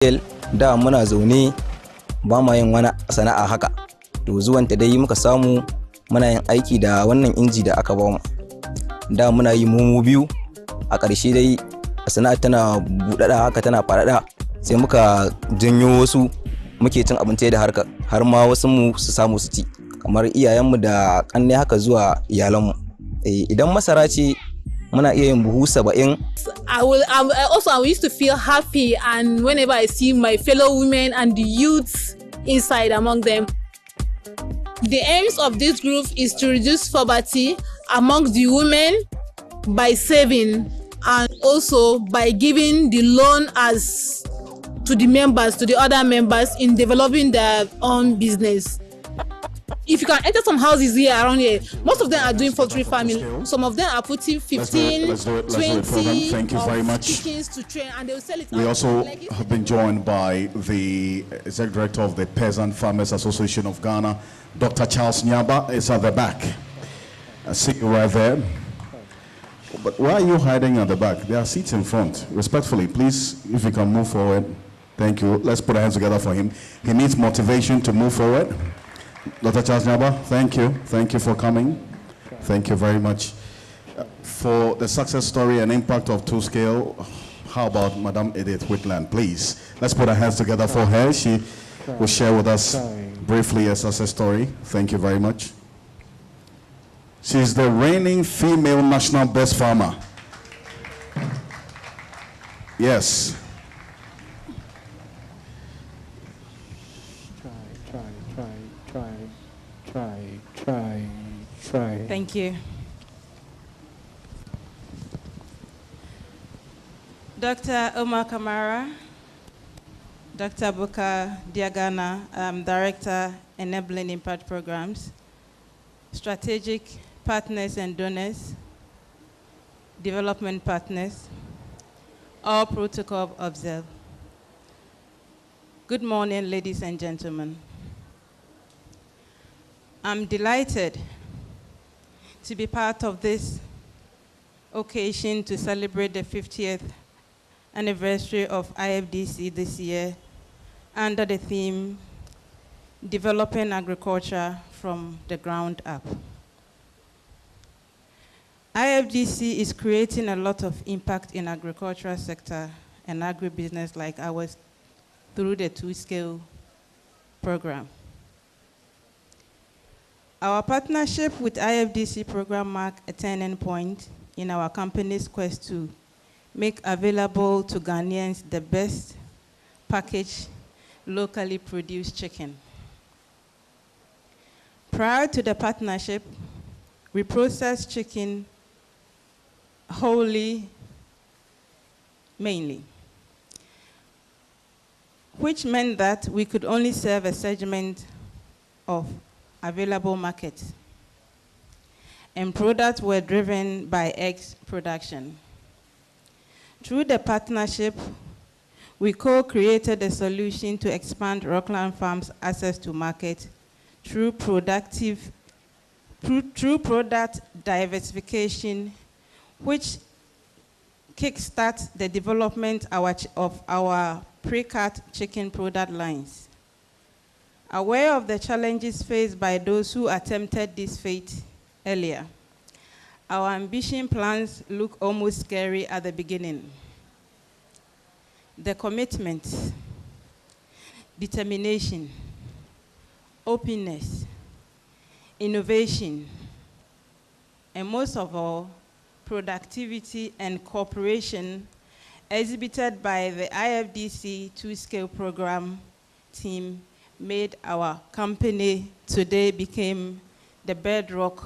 Da muna zaune ba ma yin wani sana'a haka, to zuwanta dai muka samu muna yin aiki da wannan inji da aka bamu. Da muna yi mu biyu, a ƙarshe dai sana'a tana buɗaɗa haka tana faɗaɗa, sai muka janyo wasu muke cin abinci da harka, har ma wasu mu su samu su ci, kamar iyayenmu da ƙanne haka zuwa iyalanmu. Idan masara ce muna iya yin buhu 70. I used to feel happy, and whenever I see my fellow women and the youths inside among them. The aims of this group is to reduce poverty among the women by saving and also by giving the loan as to the members, to the other members in developing their own business. If you can enter some houses here around here, most of them are doing poultry farming. Some of them are putting 15, 20 Thank you very much. chickens to train, and they will sell it. We also have been joined by the Executive Director of the Peasant Farmers Association of Ghana, Dr. Charles Nyaba, is at the back. I see you right there. But why are you hiding at the back? There are seats in front. Respectfully, please, if you can move forward. Thank you. Let's put our hands together for him. He needs motivation to move forward. Dr. Charles Nyaba, thank you. Thank you for coming. Thank you very much. For the success story and impact of Two Scale, how about Madam Edith Whitland, please? Let's put our hands together for her. She will share with us briefly a success story. Thank you very much. She's the reigning female national best farmer. Yes. Try. Thank you. Dr. Omar Kamara, Dr. Buka Diagana, Director, Enabling Impact Programs, Strategic Partners and Donors, Development Partners, all protocol observed. Good morning, ladies and gentlemen. I'm delighted to be part of this occasion to celebrate the 50th anniversary of IFDC this year under the theme, Developing Agriculture from the Ground Up. IFDC is creating a lot of impact in agricultural sector and agribusiness like ours through the Two-Scale program. Our partnership with IFDC program marks a turning point in our company's quest to make available to Ghanaians the best packaged, locally produced chicken. Prior to the partnership, we processed chicken wholly, mainly, which meant that we could only serve a segment of available markets, and products were driven by eggs production. Through the partnership, we co-created a solution to expand Rockland Farms' access to market through product diversification, which kickstarts the development of our pre-cut chicken product lines. Aware of the challenges faced by those who attempted this feat earlier, our ambition plans look almost scary at the beginning. The commitment, determination, openness, innovation, and most of all, productivity and cooperation exhibited by the IFDC Two-Scale program team made our company today became the bedrock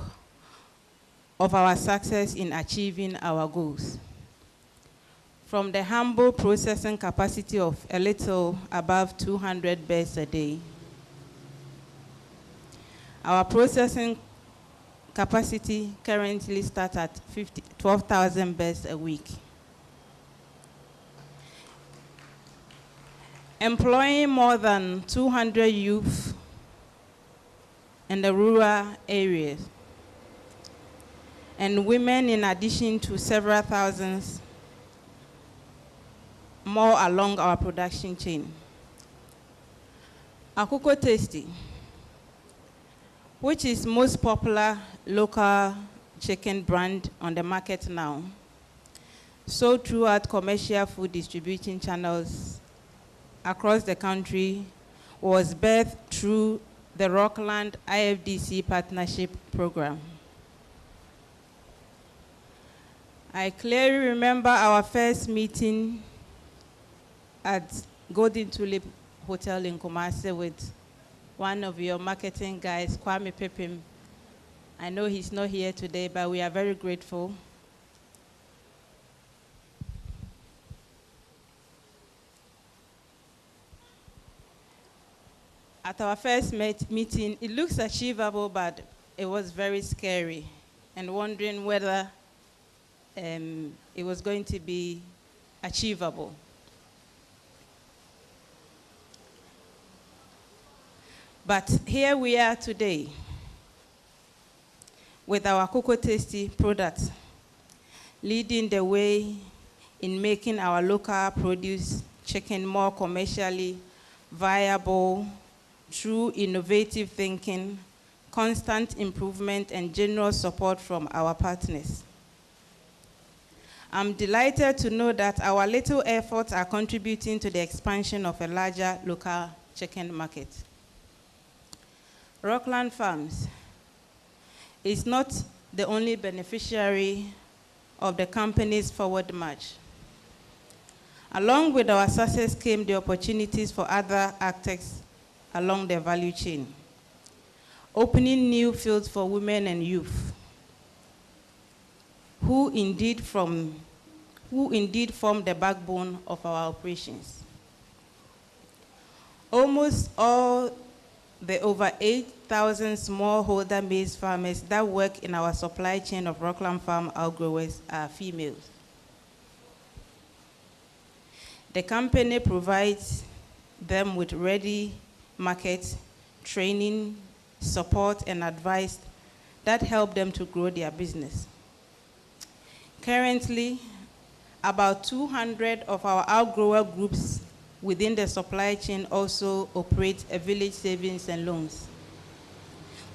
of our success in achieving our goals. From the humble processing capacity of a little above 200 birds a day, our processing capacity currently starts at 12,000 birds a week. Employing more than 200 youth in the rural areas, and women in addition to several thousands more along our production chain. Akoko Tasty, which is most popular local chicken brand on the market now, sold throughout commercial food distribution channels across the country, was birthed through the Rockland IFDC Partnership Program. I clearly remember our first meeting at Golden Tulip Hotel in Kumasi with one of your marketing guys, Kwame Pepim. I know he's not here today, but we are very grateful. At our first meeting, it looks achievable, but it was very scary, and wondering whether it was going to be achievable. But here we are today with our Akoko Tasty product, leading the way in making our local produce chicken more commercially viable through innovative thinking, constant improvement, and generous support from our partners. I'm delighted to know that our little efforts are contributing to the expansion of a larger local chicken market. Rockland Farms is not the only beneficiary of the company's forward march. Along with our success came the opportunities for other actors along the value chain, opening new fields for women and youth, who indeed form the backbone of our operations. Almost all the over 8,000 smallholder maize farmers that work in our supply chain of Rockland Farm outgrowers are females. The company provides them with ready market, training, support, and advice that help them to grow their business. Currently, about 200 of our outgrower groups within the supply chain also operate a village savings and loans,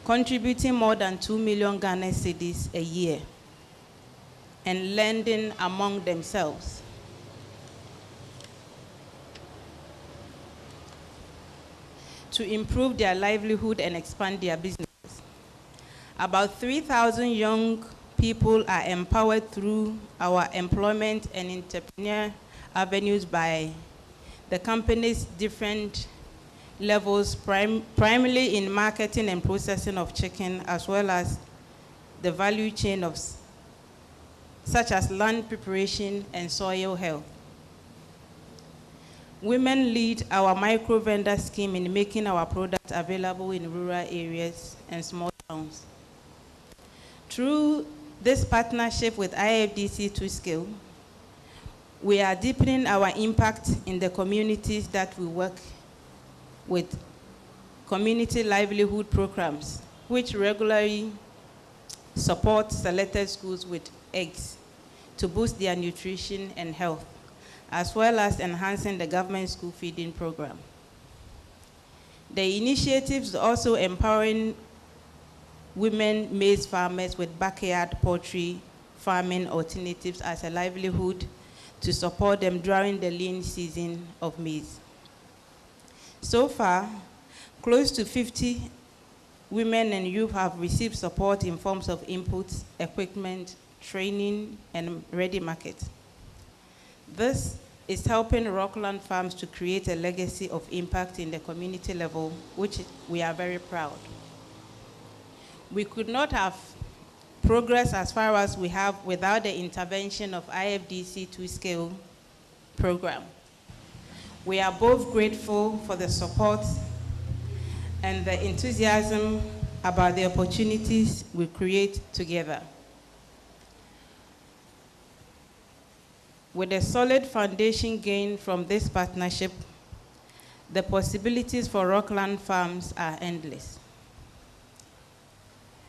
contributing more than 2 million Ghana cedis a year and lending among themselves. To improve their livelihood and expand their businesses. About 3,000 young people are empowered through our employment and entrepreneur avenues by the company's different levels, primarily in marketing and processing of chicken, as well as the value chain of such as land preparation and soil health. Women lead our micro vendor scheme in making our products available in rural areas and small towns. Through this partnership with IFDC 2Scale, we are deepening our impact in the communities that we work with, community livelihood programs, which regularly support selected schools with eggs to boost their nutrition and health, as well as enhancing the government school feeding program. The initiatives also empowering women maize farmers with backyard poultry farming alternatives as a livelihood to support them during the lean season of maize. So far, close to 50 women and youth have received support in forms of inputs, equipment, training, and ready market. This is helping Rockland Farms to create a legacy of impact in the community level, which we are very proud. We could not have progressed as far as we have without the intervention of IFDC 2Scale program. We are both grateful for the support and the enthusiasm about the opportunities we create together. With a solid foundation gained from this partnership, the possibilities for Rockland Farms are endless.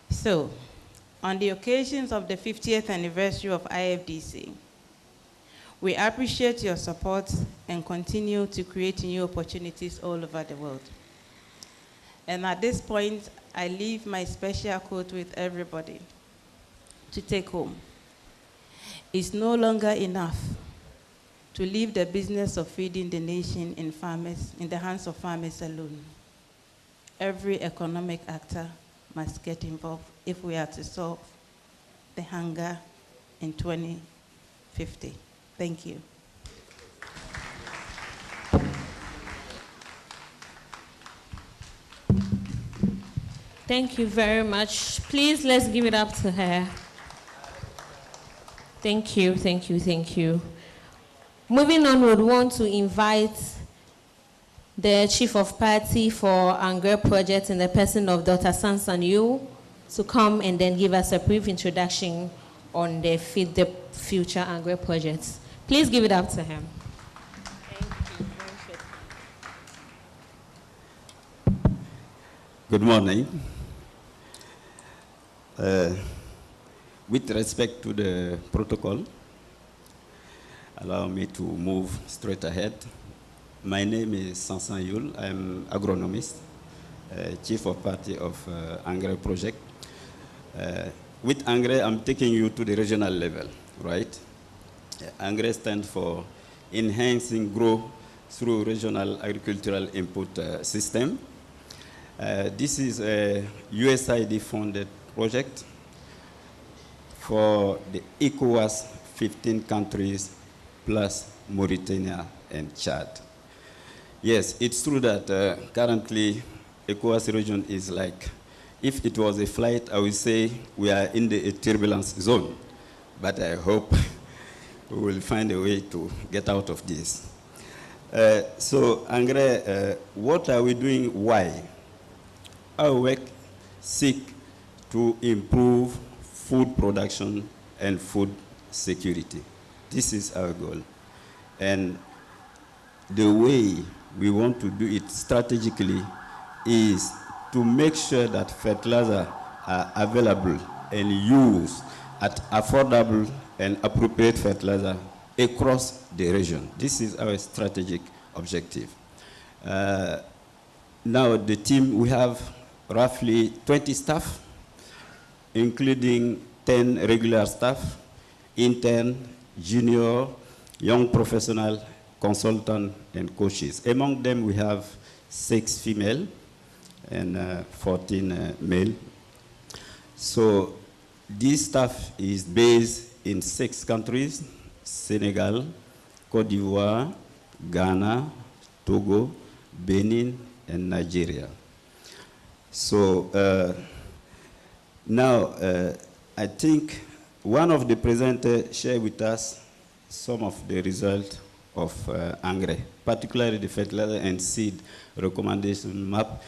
So, on the occasions of the 50th anniversary of IFDC, We appreciate your support and continue to create new opportunities all over the world. And at this point, I leave my special quote with everybody to take home. It's no longer enough to leave the business of feeding the nation in the hands of farmers alone. Every economic actor must get involved if we are to solve the hunger in 2050. Thank you. Thank you very much. Please, let's give it up to her. Thank you, thank you, thank you. Moving on, we would want to invite the Chief of Party for Angre Project in the person of Dr. Sansan Yu to come and then give us a brief introduction on the Feed the Future Angre Project. Please give it up to him. Good morning. With respect to the protocol, allow me to move straight ahead. My name is Sansan Yul. I'm agronomist, chief of party of Angre Project. With Angre, I'm taking you to the regional level, right? Angre stands for Enhancing Growth Through Regional Agricultural Input System. This is a USAID-funded project for the ECOWAS 15 countries plus Mauritania and Chad. Yes, it's true that currently ECOWAS region is like, if it was a flight, I would say we are in the turbulence zone, but I hope we will find a way to get out of this. So, Angre, what are we doing? Why? Our work seeks to improve food production and food security. This is our goal. And the way we want to do it strategically is to make sure that fertilizers are available and used at affordable and appropriate fertilizer across the region. This is our strategic objective. Now the team, we have roughly 20 staff, including 10 regular staff, intern, junior, young professional, consultant, and coaches. Among them, we have 6 female and 14 male. So this staff is based in 6 countries: Senegal, Cote d'Ivoire, Ghana, Togo, Benin, and Nigeria. So now I think one of the presenters shared with us some of the results of Angre, particularly the fertilizer and seed recommendation map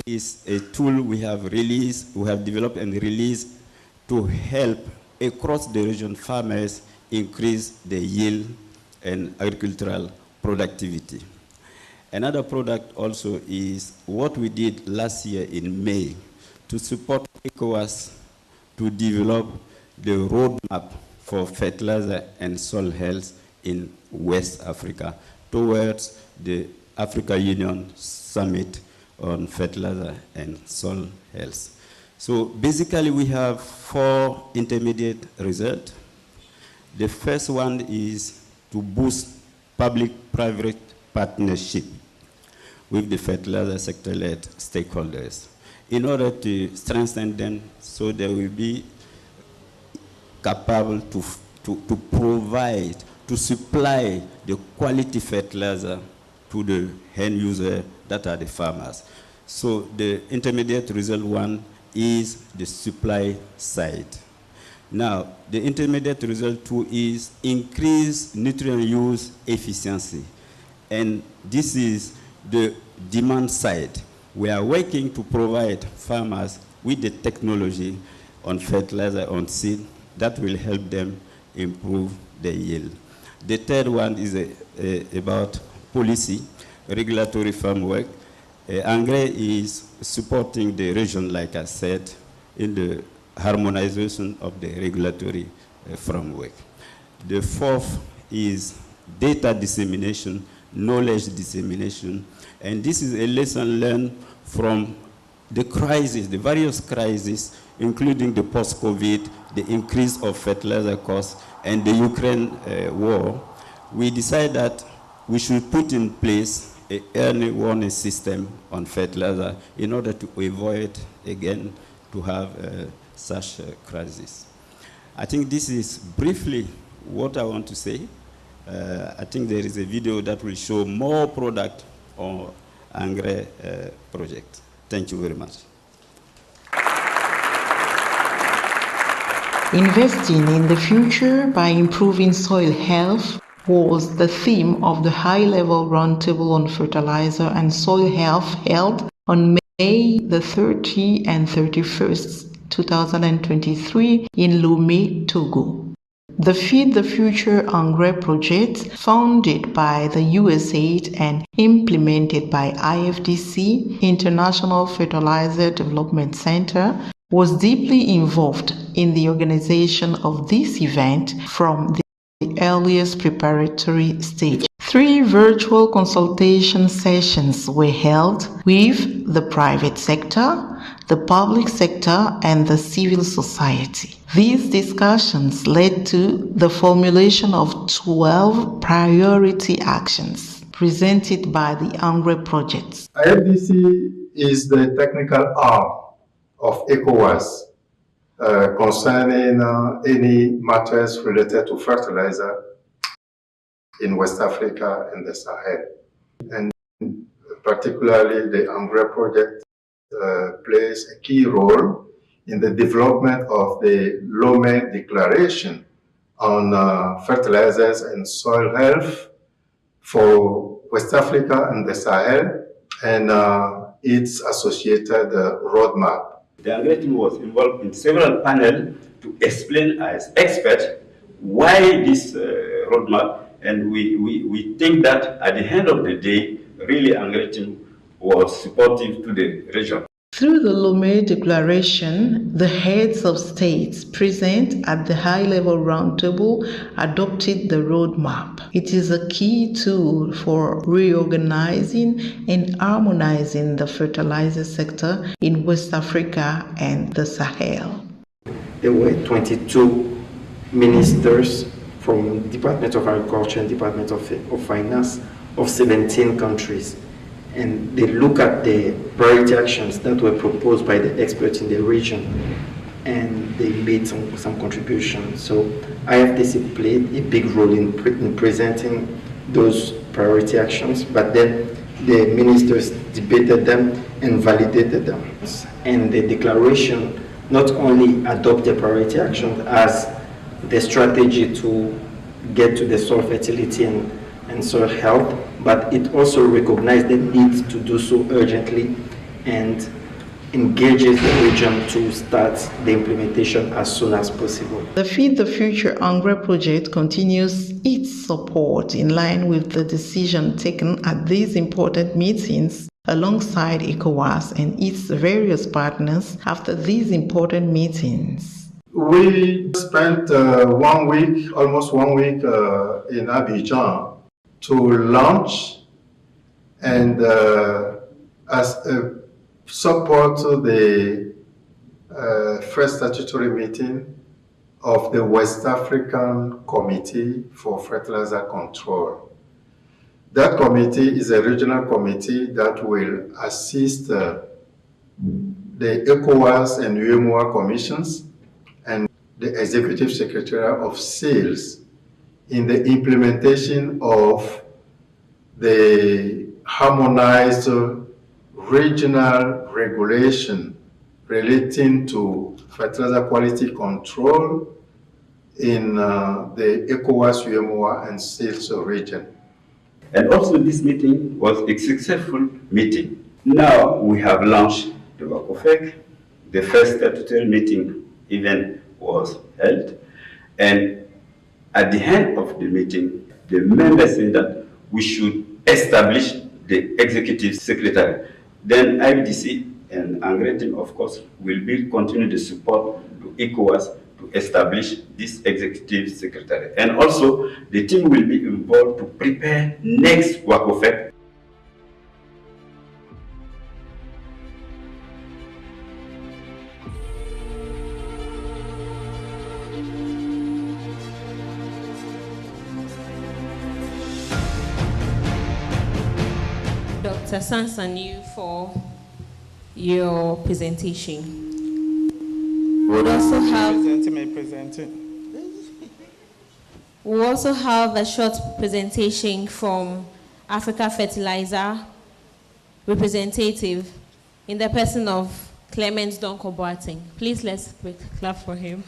is a tool we have released, we have developed and released to help across the region farmers increase the yield and agricultural productivity. Another product also is what we did last year in May to support ECOWAS to develop the roadmap for fertilizer and soil health in West Africa towards the Africa Union Summit on fertilizer and soil health. So basically we have 4 intermediate results. The first one is to boost public-private partnership with the fertilizer sector-led stakeholders in order to strengthen them so they will be capable to provide, to supply the quality fertilizer to the end user that are the farmers. So the intermediate result 1 is the supply side. Now, the intermediate result 2 is increase nutrient use efficiency. And this is the demand side. We are working to provide farmers with the technology on fertilizer, on seed, that will help them improve the yield. The third one is about policy, regulatory framework. Angre is supporting the region, like I said, in the harmonization of the regulatory framework. The fourth is data dissemination, knowledge dissemination, and this is a lesson learned from the crisis, the various crises, including the post-COVID, the increase of fertilizer costs, and the Ukraine war. We decided that we should put in place an early warning system on fertilizer in order to avoid, again, to have such a crisis. I think this is briefly what I want to say. I think there is a video that will show more product on Angre project. Thank you very much. Investing in the future by improving soil health was the theme of the high-level roundtable on fertilizer and soil health held on May the 30th and 31st, 2023 in Lomé, Togo. The Feed the Future Engrais project, founded by the USAID and implemented by IFDC, International Fertilizer Development Center, was deeply involved in the organization of this event from the earliest preparatory stage. 3 virtual consultation sessions were held with the private sector, the public sector, and the civil society. These discussions led to the formulation of 12 priority actions presented by the Angre projects. IFDC is the technical arm of ECOWAS concerning any matters related to fertilizer in West Africa and the Sahel. And particularly the Angre project plays a key role in the development of the Lomé Declaration on fertilizers and soil health for West Africa and the Sahel and its associated roadmap. The Angre team was involved in several panels to explain as experts why this roadmap, and we think that at the end of the day, really Angre team was supportive to the region. Through the Lomé Declaration, the heads of states present at the high-level roundtable adopted the roadmap. It is a key tool for reorganizing and harmonizing the fertilizer sector in West Africa and the Sahel. There were 22 ministers from Department of Agriculture and Department of Finance of 17 countries. And they look at the priority actions that were proposed by the experts in the region, and they made some contributions. So IFDC played a big role in presenting those priority actions, but then the ministers debated them and validated them. And the declaration not only adopted the priority actions as the strategy to get to the soil fertility and soil health, but it also recognized the need to do so urgently and engages the region to start the implementation as soon as possible. The Feed the Future Angre project continues its support in line with the decision taken at these important meetings alongside ECOWAS and its various partners after these important meetings. We spent almost one week in Abidjan to launch and support the first statutory meeting of the West African Committee for Fertilizer Control. That committee is a regional committee that will assist the ECOWAS and UEMOA commissions and the Executive Secretariat of Sales in the implementation of the harmonized regional regulation relating to fertilizer quality control in the ECOWAS, UEMOA, and sales region. And also this meeting was a successful meeting. Now we have launched the WACOFEC. The first statutory meeting event was held, and at the end of the meeting, the members said that we should establish the executive secretary. Then IFDC and Angre team, of course, will continue the support to ECOWAS to establish this executive secretary. And also, the team will be involved to prepare next WACOFEC. Dr. Sansan-Yu for your presentation. We also have a short presentation from Africa Fertilizer representative in the person of Clement Donko Boateng. Please let's clap for him.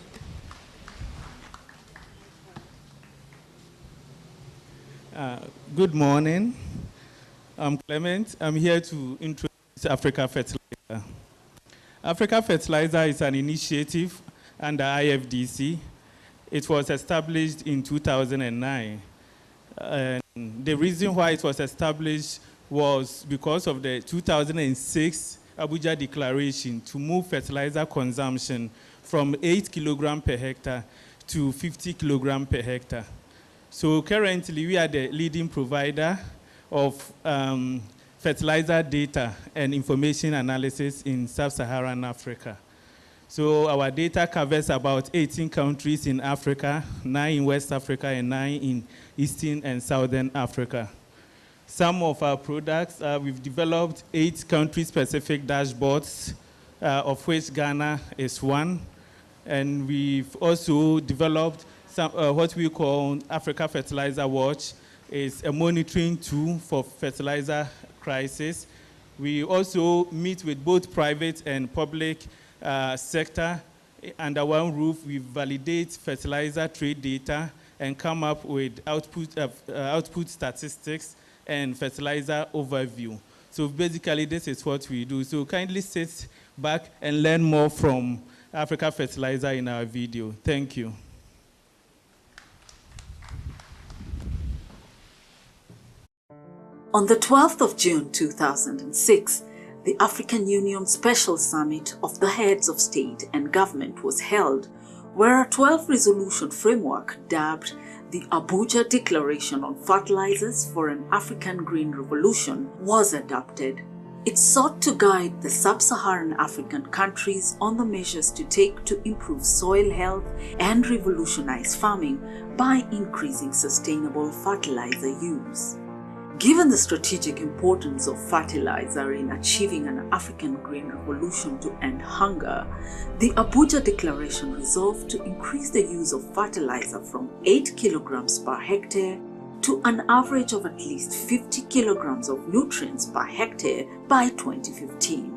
Good morning. I'm Clement. I'm here to introduce Africa Fertilizer. Africa Fertilizer is an initiative under IFDC. It was established in 2009. And the reason why it was established was because of the 2006 Abuja Declaration to move fertilizer consumption from 8 kilograms per hectare to 50 kilograms per hectare. So currently, we are the leading provider of fertilizer data and information analysis in sub-Saharan Africa. So our data covers about 18 countries in Africa, 9 in West Africa, and 9 in Eastern and Southern Africa. Some of our products, we've developed 8 country-specific dashboards, of which Ghana is one. And we've also developed some, what we call Africa Fertilizer Watch. Is a monitoring tool for fertilizer crisis. We also meet with both private and public sector. Under one roof, we validate fertilizer trade data and come up with output statistics and fertilizer overview. So basically, this is what we do. So kindly sit back and learn more from Africa Fertilizer in our video. Thank you. On the 12th of June 2006, the African Union Special Summit of the Heads of State and Government was held, where a 12 resolution framework dubbed the Abuja Declaration on Fertilizers for an African Green Revolution was adopted. It sought to guide the sub-Saharan African countries on the measures to take to improve soil health and revolutionize farming by increasing sustainable fertilizer use. Given the strategic importance of fertilizer in achieving an African green revolution to end hunger, the Abuja Declaration resolved to increase the use of fertilizer from 8 kilograms per hectare to an average of at least 50 kilograms of nutrients per hectare by 2015.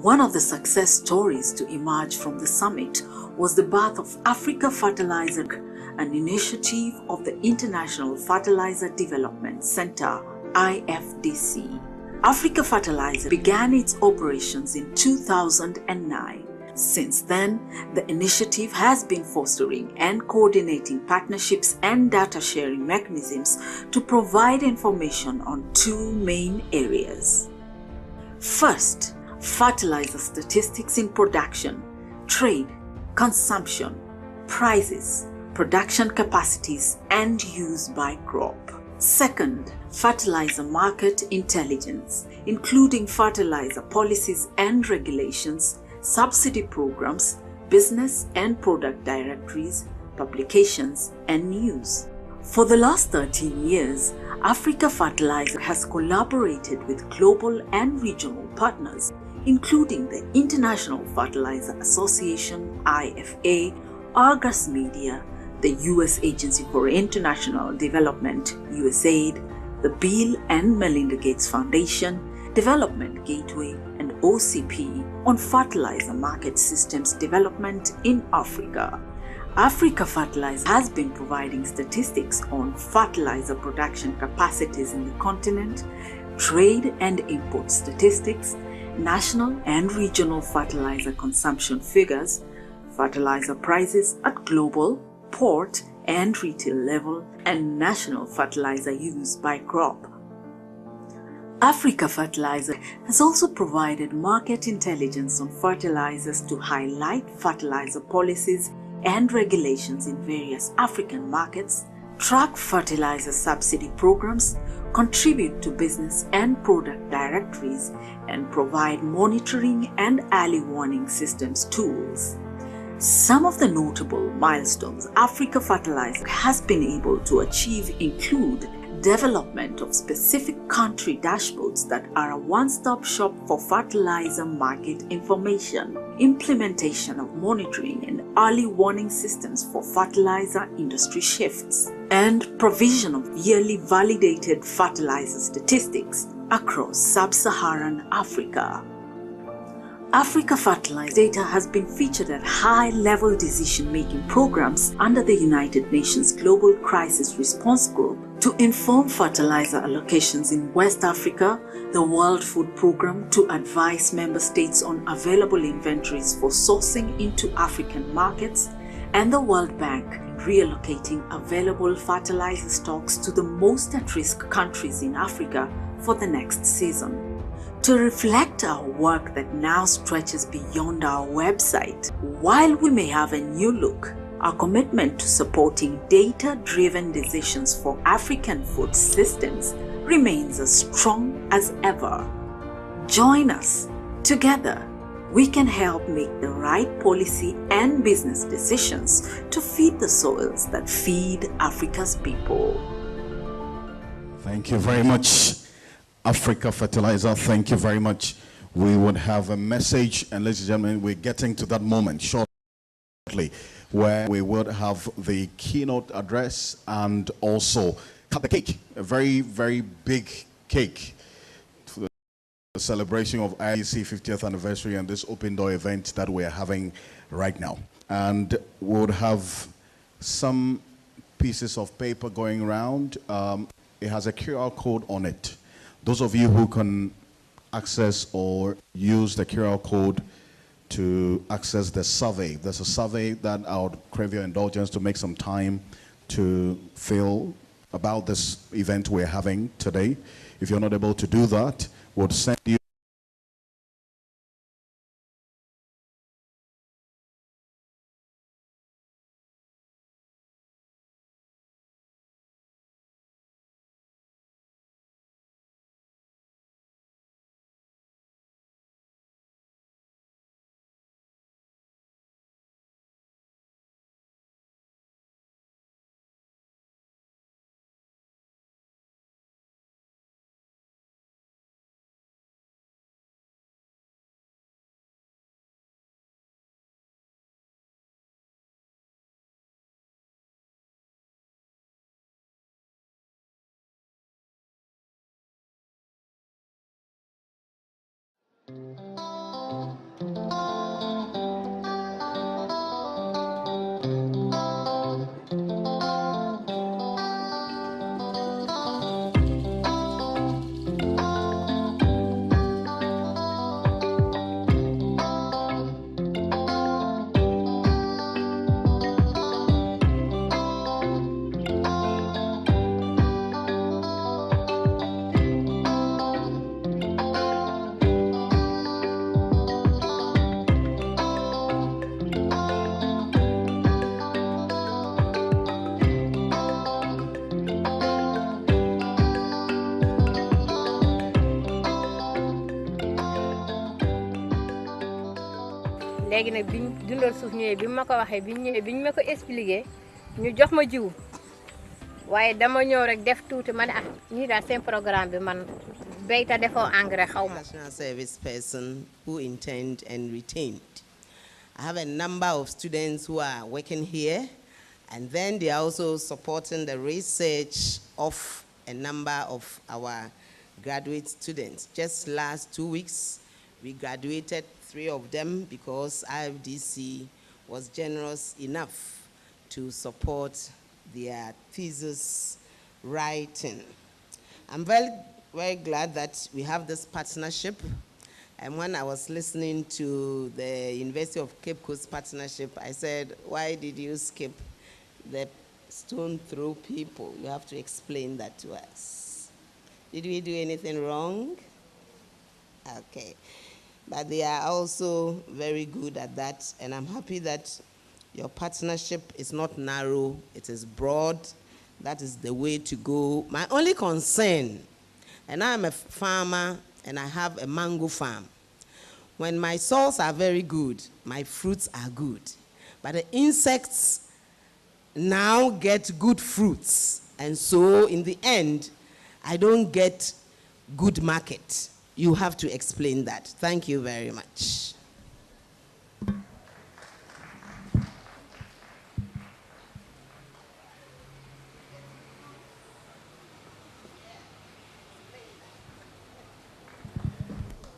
One of the success stories to emerge from the summit was the birth of Africa Fertilizer, an initiative of the International Fertilizer Development Center, IFDC. Africa Fertilizer began its operations in 2009. Since then, the initiative has been fostering and coordinating partnerships and data sharing mechanisms to provide information on 2 main areas. First, fertilizer statistics in production, trade, consumption, prices, production capacities, and use by crop. Second, fertilizer market intelligence, including fertilizer policies and regulations, subsidy programs, business and product directories, publications, and news. For the last 13 years, Africa Fertilizer has collaborated with global and regional partners, including the International Fertilizer Association, IFA, Argus Media, the U.S. Agency for International Development, USAID, the Bill and Melinda Gates Foundation, Development Gateway, and OCP on fertilizer market systems development in Africa. Africa Fertilizer has been providing statistics on fertilizer production capacities in the continent, trade and import statistics, national and regional fertilizer consumption figures, fertilizer prices at global, port and retail level, and national fertilizer use by crop. Africa Fertilizer has also provided market intelligence on fertilizers to highlight fertilizer policies and regulations in various African markets, track fertilizer subsidy programs, contribute to business and product directories, and provide monitoring and early warning systems tools. Some of the notable milestones Africa Fertilizer has been able to achieve include development of specific country dashboards that are a one-stop shop for fertilizer market information, implementation of monitoring and early warning systems for fertilizer industry shifts, and provision of yearly validated fertilizer statistics across sub-Saharan Africa. Africa Fertilizer data has been featured at high-level decision-making programs under the United Nations Global Crisis Response Group to inform fertilizer allocations in West Africa, the World Food Programme to advise member states on available inventories for sourcing into African markets, and the World Bank reallocating available fertilizer stocks to the most at-risk countries in Africa for the next season. To reflect our work that now stretches beyond our website, while we may have a new look, our commitment to supporting data-driven decisions for African food systems remains as strong as ever. Join us. Together, we can help make the right policy and business decisions to feed the soils that feed Africa's people. Thank you very much, Africa Fertilizer. Thank you very much. We would have a message, and ladies and gentlemen, we're getting to that moment shortly where we would have the keynote address and also cut the cake, a very, very big cake for the celebration of IFDC 50th anniversary and this open door event that we're having right now. And we would have some pieces of paper going around. It has a QR code on it. Those of you who can access or use the QR code to access the survey, there's a survey that I would crave your indulgence to make some time to fill about this event we're having today. If you're not able to do that, we'll send you léegi nag biñ dundal suuf ñëwee bi ma ko waxee biñ ñëwee biñ ma ko expliqué ñu jox ma jiw waaye dama ñëw rek def tuuti ma ne ah ñii daal seen programme bi man béy ta defoo engrais xaw ma. National service person who intend and retained. I have a number of students who are working here, and then they are also supporting the research of a number of our graduate students. Just last 2 weeks, we graduated 3 of them because IFDC was generous enough to support their thesis writing. I'm very, very glad that we have this partnership. And when I was listening to the University of Cape Coast partnership, I said, why did you skip the stone throw people? You have to explain that to us. Did we do anything wrong? Okay. But they are also very good at that, and I'm happy that your partnership is not narrow, it is broad. That is the way to go. My only concern, and I'm a farmer and I have a mango farm. When my soils are very good, my fruits are good. But the insects now get good fruits. And so in the end, I don't get good market. You have to explain that. Thank you very much.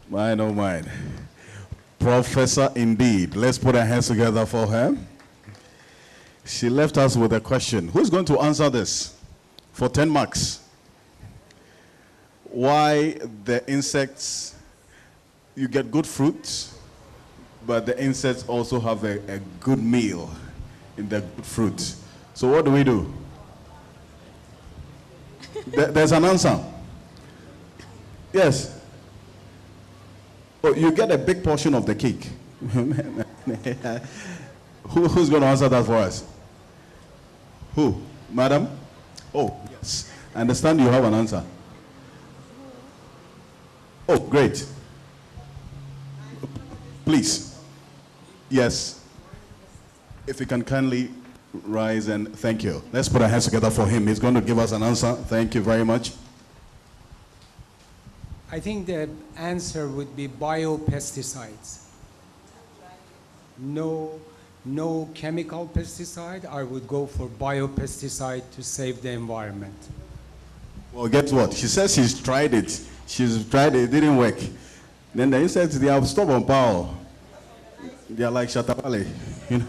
Mine, oh mine. Professor indeed. Let's put our hands together for her. She left us with a question. Who's going to answer this for 10 marks? Why the insects, you get good fruits, but the insects also have a good meal in the good fruit. So what do? There's an answer. Yes. Oh, you get a big portion of the cake. Who's going to answer that for us? Who? Madam? Oh, yes. I understand you have an answer. Oh, great. Please. Yes. If you can kindly rise and thank you. Let's put our hands together for him. He's going to give us an answer. Thank you very much. I think the answer would be biopesticides. No chemical pesticide. I would go for biopesticide to save the environment. Well, guess what? She says she's tried it. She's tried it. It didn't work. Then the insects, they have stubborn power. They are like Shatawale. You know?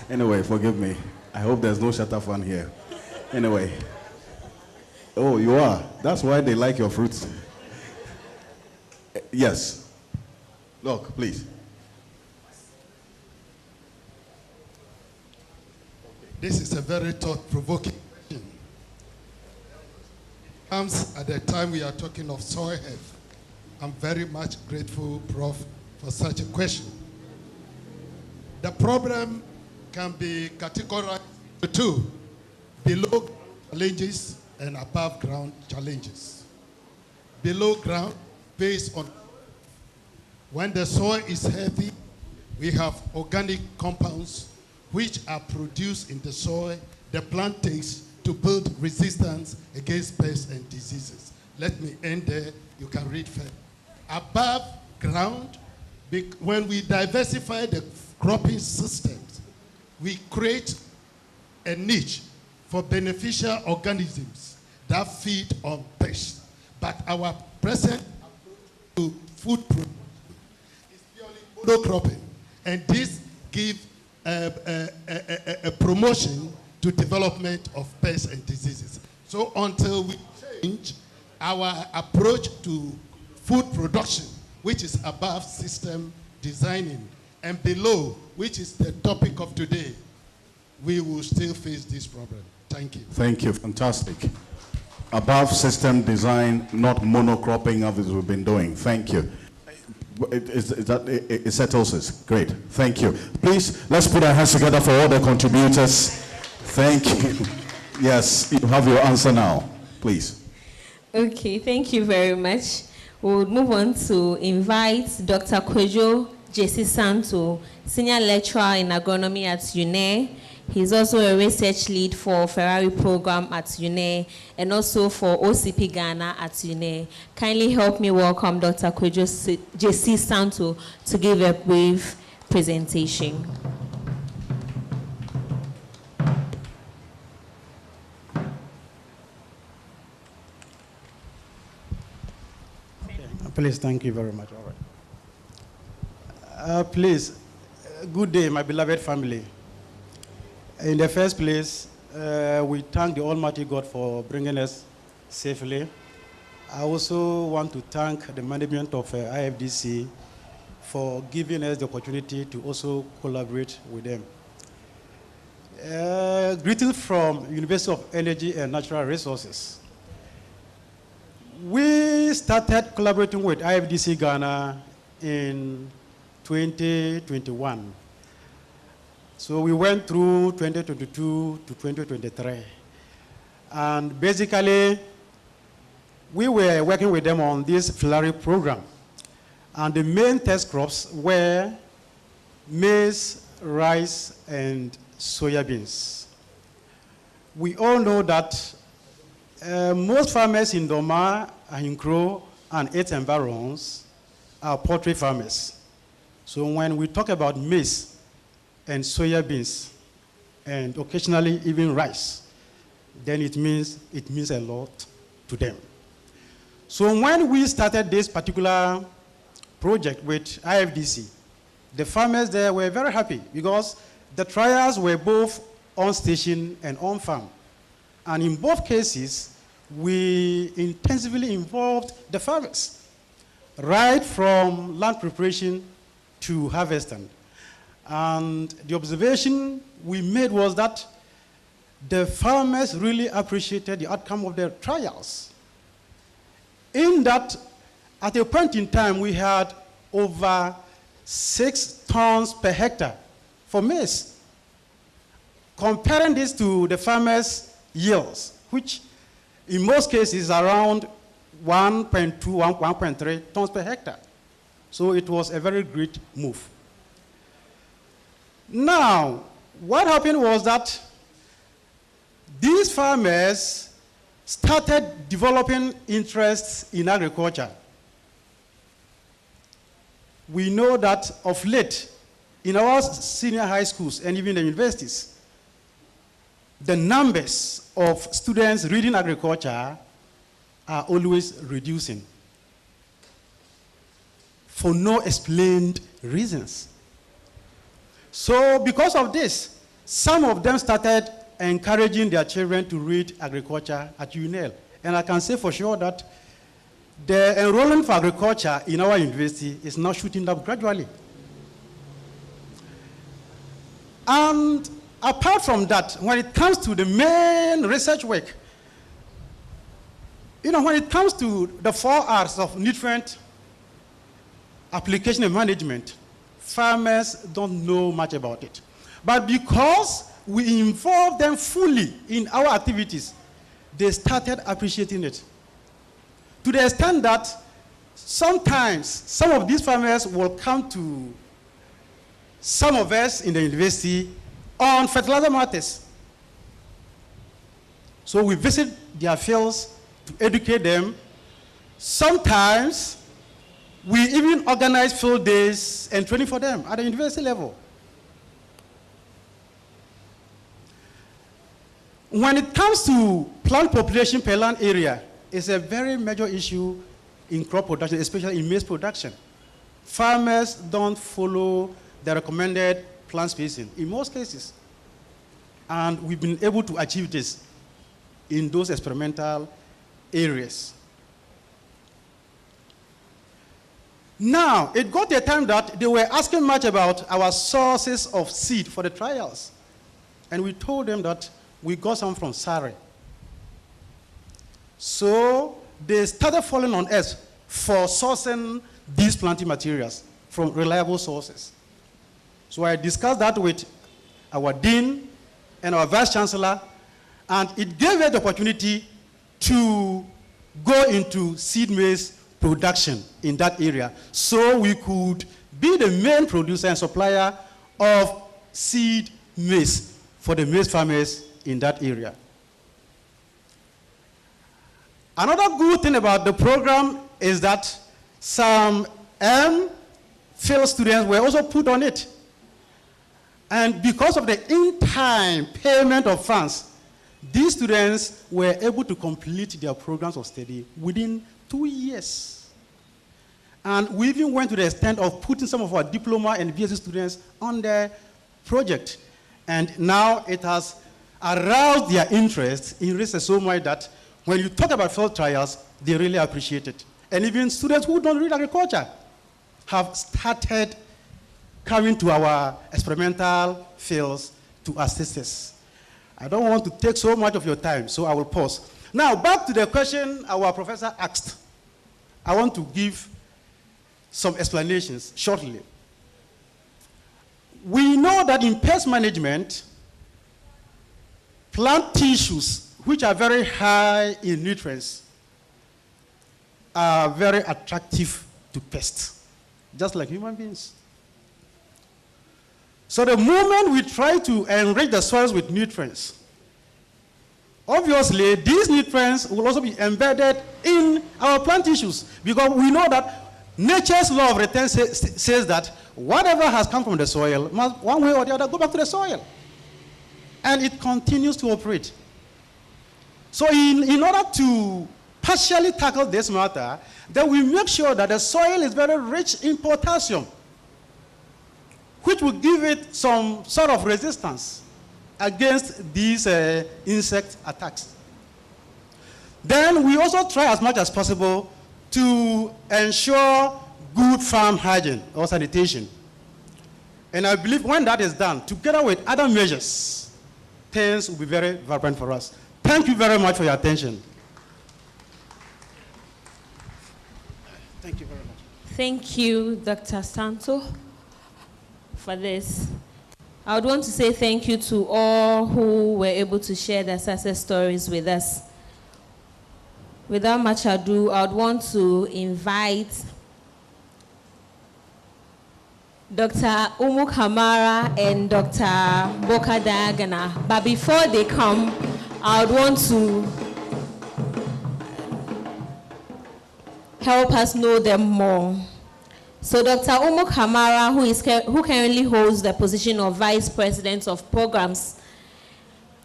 Anyway, forgive me. I hope there's no Shatafan here. Anyway. Oh, you are. That's why they like your fruits. Yes. Look, please. This is a very thought-provoking question. Comes at the time we are talking of soil health. I'm very much grateful, Prof, for such a question. The problem can be categorized into two: below challenges and above ground challenges. Below ground, based on when the soil is healthy, we have organic compounds which are produced in the soil the plant takes to build resistance against pests and diseases. Let me end there. You can read further. Above ground, when we diversify the cropping systems, we create a niche for beneficial organisms that feed on pests. But our present to food production is purely monocropping, and this gives a promotion to development of pests and diseases. So until we change our approach to food production, which is above system designing, and below, which is the topic of today, we will still face this problem. Thank you. Thank you. Fantastic. Above system design, not monocropping as we've been doing. Thank you. It settles this. Great. Thank you. Please, let's put our hands together for all the contributors. Thank you. Yes, you have your answer now. Please. Okay, thank you very much. We'll move on to invite Dr. Kwejo J.C. Santo, Senior Lecturer in Agronomy at UNE. He's also a research lead for Ferrari program at UNE and also for OCP Ghana at UNE. Kindly help me welcome Dr. Kwejo J.C. Santo to give a brief presentation. Please, thank you very much. All right. Please, good day, my beloved family. In the first place, we thank the Almighty God for bringing us safely. I also want to thank the management of IFDC for giving us the opportunity to also collaborate with them. Greetings from University of Energy and Natural Resources. We started collaborating with IFDC Ghana in 2021. So we went through 2022 to 2023. And basically, we were working with them on this filari program. And the main test crops were maize, rice, and soya beans. We all know that most farmers in Doma, Ahinkro, and its environs are poultry farmers. So when we talk about maize and soya beans, and occasionally even rice, then it means a lot to them. So when we started this particular project with IFDC, the farmers there were very happy because the trials were both on station and on farm. And in both cases, we intensively involved the farmers, right from land preparation to harvesting. And the observation we made was that the farmers really appreciated the outcome of their trials. In that, at a point in time, we had over 6 tons per hectare for maize. Comparing this to the farmers' yields, which in most cases is around 1.2, 1.3 tons per hectare. So it was a very great move. Now, what happened was that these farmers started developing interests in agriculture. We know that of late, in our senior high schools and even the universities, the numbers of students reading agriculture are always reducing for no explained reasons. So because of this, some of them started encouraging their children to read agriculture at UNL. And I can say for sure that the enrollment for agriculture in our university is now shooting up gradually. And apart from that, when it comes to the main research work, when it comes to the 4 R's of nutrient application and management, farmers don't know much about it. But because we involve them fully in our activities, they started appreciating it. To the extent that sometimes some of these farmers will come to some of us in the university on fertilizer matters. So we visit their fields to educate them. Sometimes we even organize field days and training for them at the university level. When it comes to plant population per land area, it's a very major issue in crop production, especially in maize production. Farmers don't follow the recommended plant spacing in most cases. And we've been able to achieve this in those experimental areas. Now, it got to a time that they were asking much about our sources of seed for the trials. And we told them that we got some from Sari. So they started falling on us for sourcing these planting materials from reliable sources. So I discussed that with our dean and our vice chancellor, and it gave us the opportunity to go into seed maize production in that area, so we could be the main producer and supplier of seed maize for the maize farmers in that area. Another good thing about the program is that some MPhil students were also put on it. And because of the in-time payment of funds, these students were able to complete their programs of study within 2 years. And we even went to the extent of putting some of our diploma and BSc students on the project. And now it has aroused their interest in research so much that when you talk about field trials, they really appreciate it. And even students who don't read agriculture have started coming to our experimental fields to assist us. I don't want to take so much of your time, so I will pause. Now, back to the question our professor asked. I want to give some explanations shortly. We know that in pest management, plant tissues, which are very high in nutrients, are very attractive to pests, just like human beings. So the moment we try to enrich the soils with nutrients, obviously these nutrients will also be embedded in our plant tissues, because we know that nature's law of return says that whatever has come from the soil must, one way or the other, go back to the soil. And it continues to operate. So in order to partially tackle this matter, then we make sure that the soil is very rich in potassium, which will give it some sort of resistance against these insect attacks. Then we also try as much as possible to ensure good farm hygiene or sanitation. And I believe when that is done, together with other measures, things will be very vibrant for us. Thank you very much for your attention. Thank you very much. Thank you, Dr. Santo, for this. I would want to say thank you to all who were able to share their success stories with us. Without much ado, I would want to invite Dr. Umu Kamara and Dr. Boka Diagana. But before they come, I would want to help us know them more. So Dr. Umu Kamara, who currently holds the position of Vice President of Programs,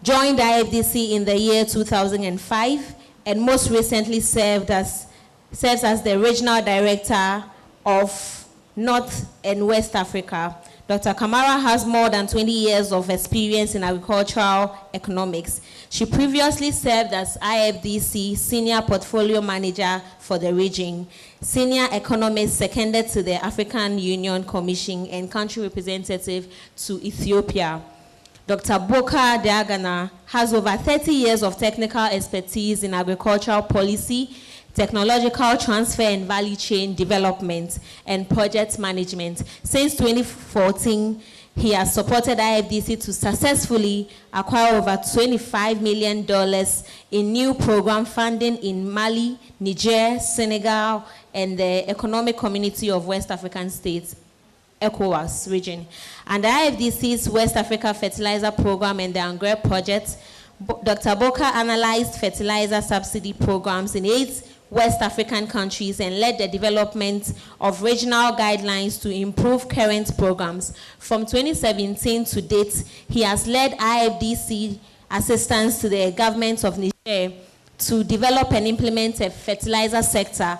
joined IFDC in the year 2005 and most recently serves as the Regional Director of North and West Africa. Dr. Kamara has more than 20 years of experience in agricultural economics. She previously served as IFDC Senior Portfolio Manager for the region, Senior Economist seconded to the African Union Commission, and Country Representative to Ethiopia. Dr. Boka Diagana has over 30 years of technical expertise in agricultural policy, technological transfer and value chain development, and project management. Since 2014, he has supported IFDC to successfully acquire over $25 million in new program funding in Mali, Niger, Senegal, and the Economic Community of West African States, ECOWAS region. And the IFDC's West Africa Fertilizer Program and the Angre project, Dr. Boka analyzed fertilizer subsidy programs in 8 West African countries and led the development of regional guidelines to improve current programs. From 2017 to date, he has led IFDC assistance to the government of Niger to develop and implement a fertilizer sector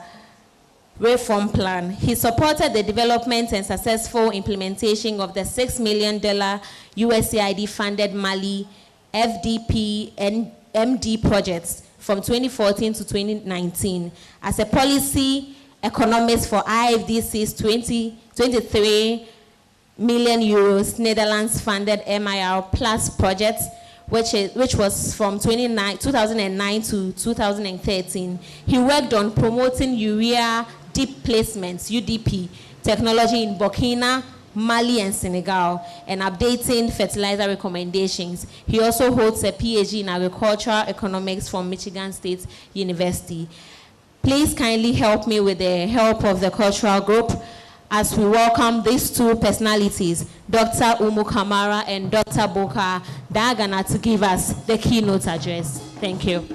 reform plan. He supported the development and successful implementation of the $6 million USAID-funded Mali FDP and MD projects from 2014 to 2019. As a policy economist for IFDC's 23 million euros Netherlands-funded MIR Plus project, which was from 2009 to 2013. He worked on promoting urea deep placements, UDP, technology in Burkina, Mali, and Senegal, and updating fertilizer recommendations. He also holds a PhD in agricultural economics from Michigan State University. Please kindly help me with the help of the cultural group as we welcome these two personalities, Dr. Umu Kamara and Dr. Boka Diagana, to give us the keynote address. Thank you.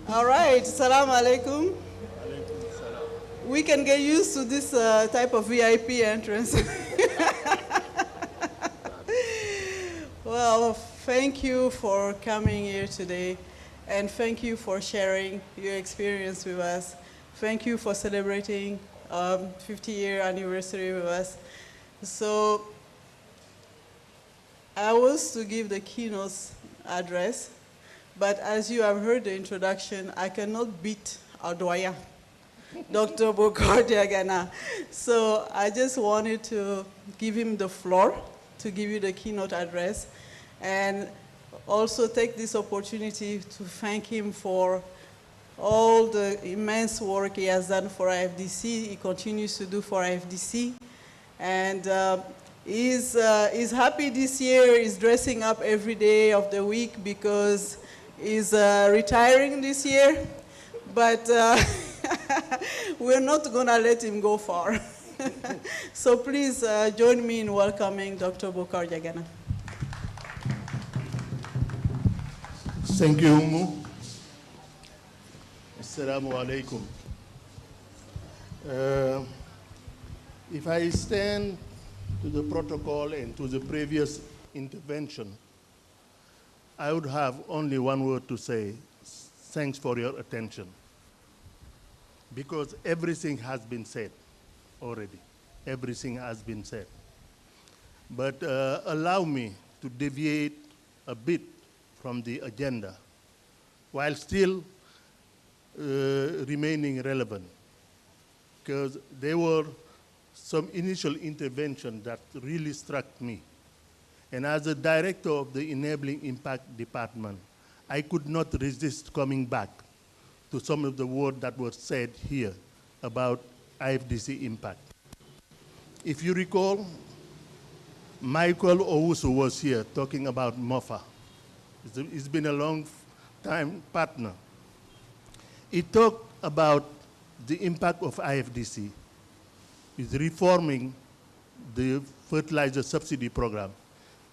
All right, Assalamu alaikum. we can get used to this type of VIP entrance. Well, thank you for coming here today, and thank you for sharing your experience with us. Thank you for celebrating 50-year anniversary with us. So I was to give the keynote address, but as you have heard the introduction, I cannot beat our doyen, Dr. Bokar Diagana. So I just wanted to give him the floor to give you the keynote address, and also take this opportunity to thank him for all the immense work he has done for IFDC. He continues to do for IFDC. And he's happy this year. He's dressing up every day of the week because he's retiring this year. But we're not going to let him go far. So please join me in welcoming Dr. Bokar Diagana. Thank you, Umu. Assalamu alaikum. If I stand to the protocol and to the previous intervention, I would have only one word to say: thanks for your attention. Because everything has been said already. Everything has been said. But allow me to deviate a bit from the agenda, while still remaining relevant, because there were some initial interventions that really struck me. And as a director of the Enabling Impact Department, I could not resist coming back to some of the words that were said here about IFDC impact. If you recall, Michael Owusu was here talking about MOFA. He's been a long time partner. He talked about the impact of IFDC is reforming the fertilizer subsidy program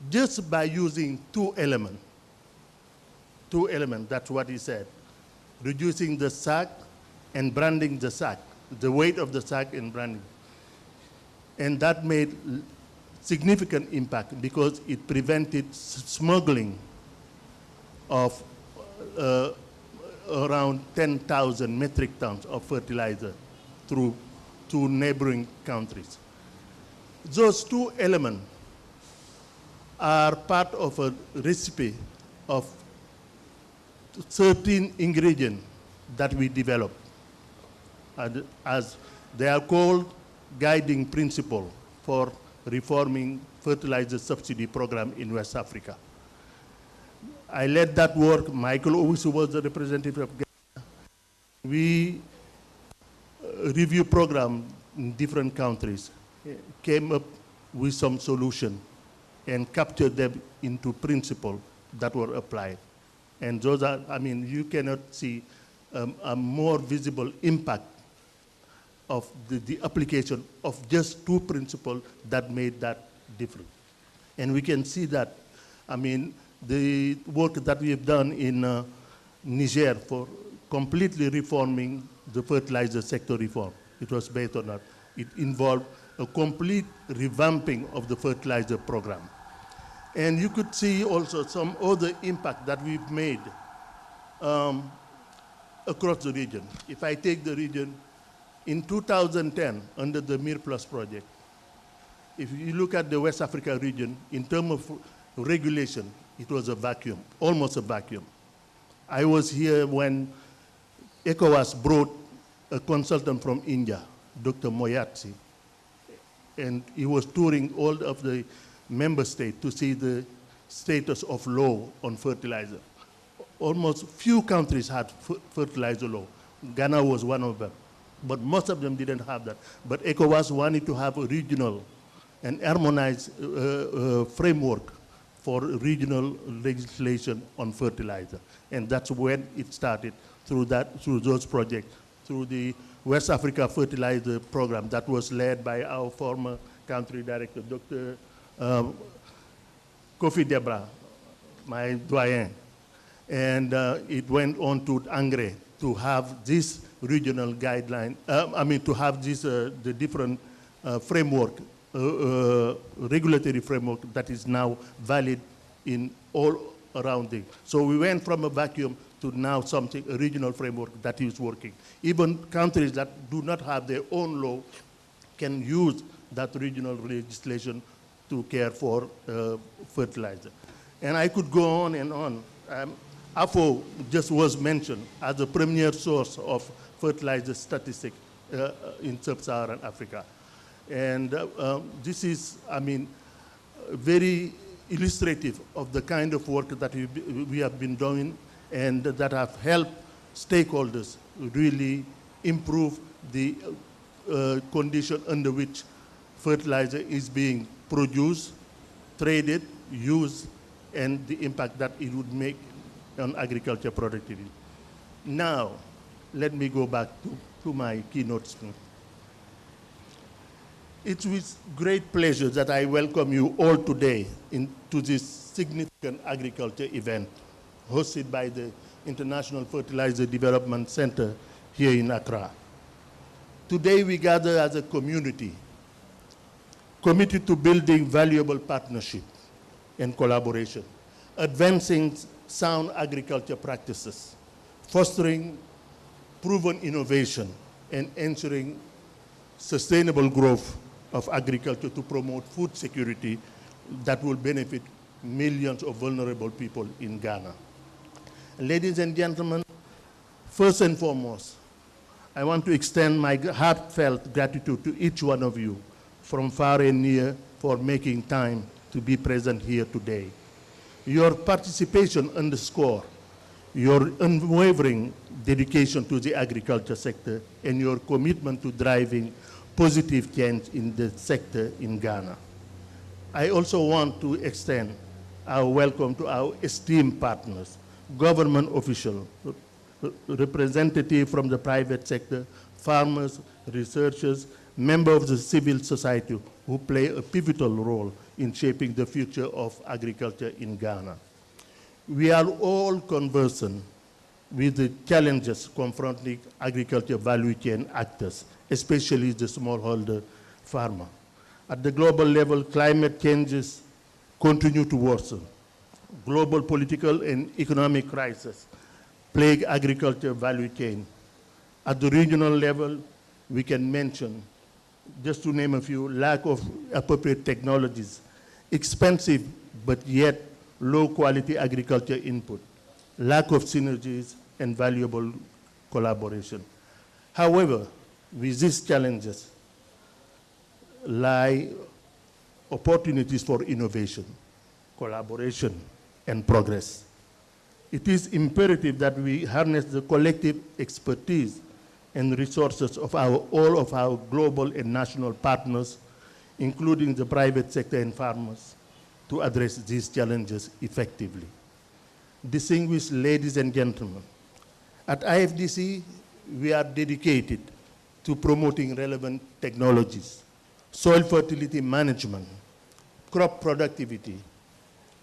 just by using two elements. Two elements, that's what he said. Reducing the sack and branding the sack, the weight of the sack and branding. And that made significant impact because it prevented smuggling of around 10,000 metric tons of fertilizer through to neighboring countries. Those two elements are part of a recipe of 13 ingredients that we developed, as they are called guiding principle for reforming fertilizer subsidy program in West Africa. I led that work. Michael Owusu was the representative of Ghana. We review program in different countries, came up with some solution and captured them into principle that were applied. And those are, I mean, you cannot see a more visible impact of the application of just two principles that made that different. And we can see that, I mean, the work that we have done in Niger for completely reforming the fertilizer sector reform, it was based on that. It involved a complete revamping of the fertilizer program. And you could see also some other impact that we've made across the region. If I take the region, in 2010, under the MIR Plus project, if you look at the West Africa region, in terms of regulation, it was a vacuum, almost a vacuum. I was here when ECOWAS brought a consultant from India, Dr. Moyatsi, and he was touring all of the member states to see the status of law on fertilizer. Almost few countries had fertilizer law. Ghana was one of them, but most of them didn't have that. But ECOWAS wanted to have a regional and harmonized framework for regional legislation on fertilizer. And that's when it started, through those projects, through the West Africa Fertilizer Program that was led by our former country director, Dr. Kofi Debra, my doyen. And it went on to Angre to have this regional guideline, to have this, the different framework, regulatory framework that is now valid in all around it. So we went from a vacuum to now something, a regional framework that is working. Even countries that do not have their own law can use that regional legislation to care for fertilizer. And I could go on and on. AFO just was mentioned as the premier source of fertilizer statistics in sub-Saharan Africa. And this is, very illustrative of the kind of work that we have been doing and that have helped stakeholders really improve the condition under which fertilizer is being produced, traded, used, and the impact that it would make on agriculture productivity. Now, let me go back to my keynote speech. It's with great pleasure that I welcome you all today into this significant agriculture event hosted by the International Fertilizer Development Center here in Accra. Today we gather as a community committed to building valuable partnership and collaboration, advancing sound agriculture practices, fostering proven innovation, and ensuring sustainable growth of agriculture to promote food security that will benefit millions of vulnerable people in Ghana. Ladies and gentlemen, first and foremost, I want to extend my heartfelt gratitude to each one of you from far and near for making time to be present here today. Your participation underscores your unwavering dedication to the agriculture sector and your commitment to driving positive change in the sector in Ghana. I also want to extend our welcome to our esteemed partners, government officials, representatives from the private sector, farmers, researchers, members of the civil society who play a pivotal role in shaping the future of agriculture in Ghana. We are all conversant with the challenges confronting agriculture value chain actors, especially the smallholder farmer. At the global level, climate changes continue to worsen. Global political and economic crises plague agriculture value chain. At the regional level, we can mention, just to name a few, lack of appropriate technologies, expensive but yet low quality agriculture input, lack of synergies, and valuable collaboration. However, with these challenges lie opportunities for innovation, collaboration, and progress. It is imperative that we harness the collective expertise and resources of all of our global and national partners, including the private sector and farmers, to address these challenges effectively. Distinguished ladies and gentlemen, at IFDC, we are dedicated to promoting relevant technologies, soil fertility management, crop productivity,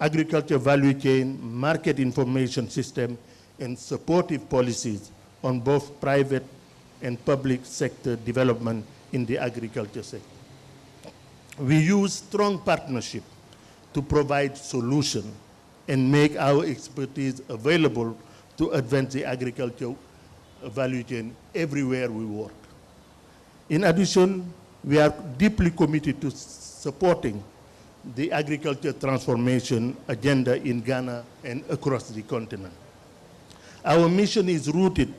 agriculture value chain, market information system, and supportive policies on both private and public sector development in the agriculture sector. We use strong partnership to provide solutions and make our expertise available to advance the agriculture value chain everywhere we work. In addition, we are deeply committed to supporting the agriculture transformation agenda in Ghana and across the continent. Our mission is rooted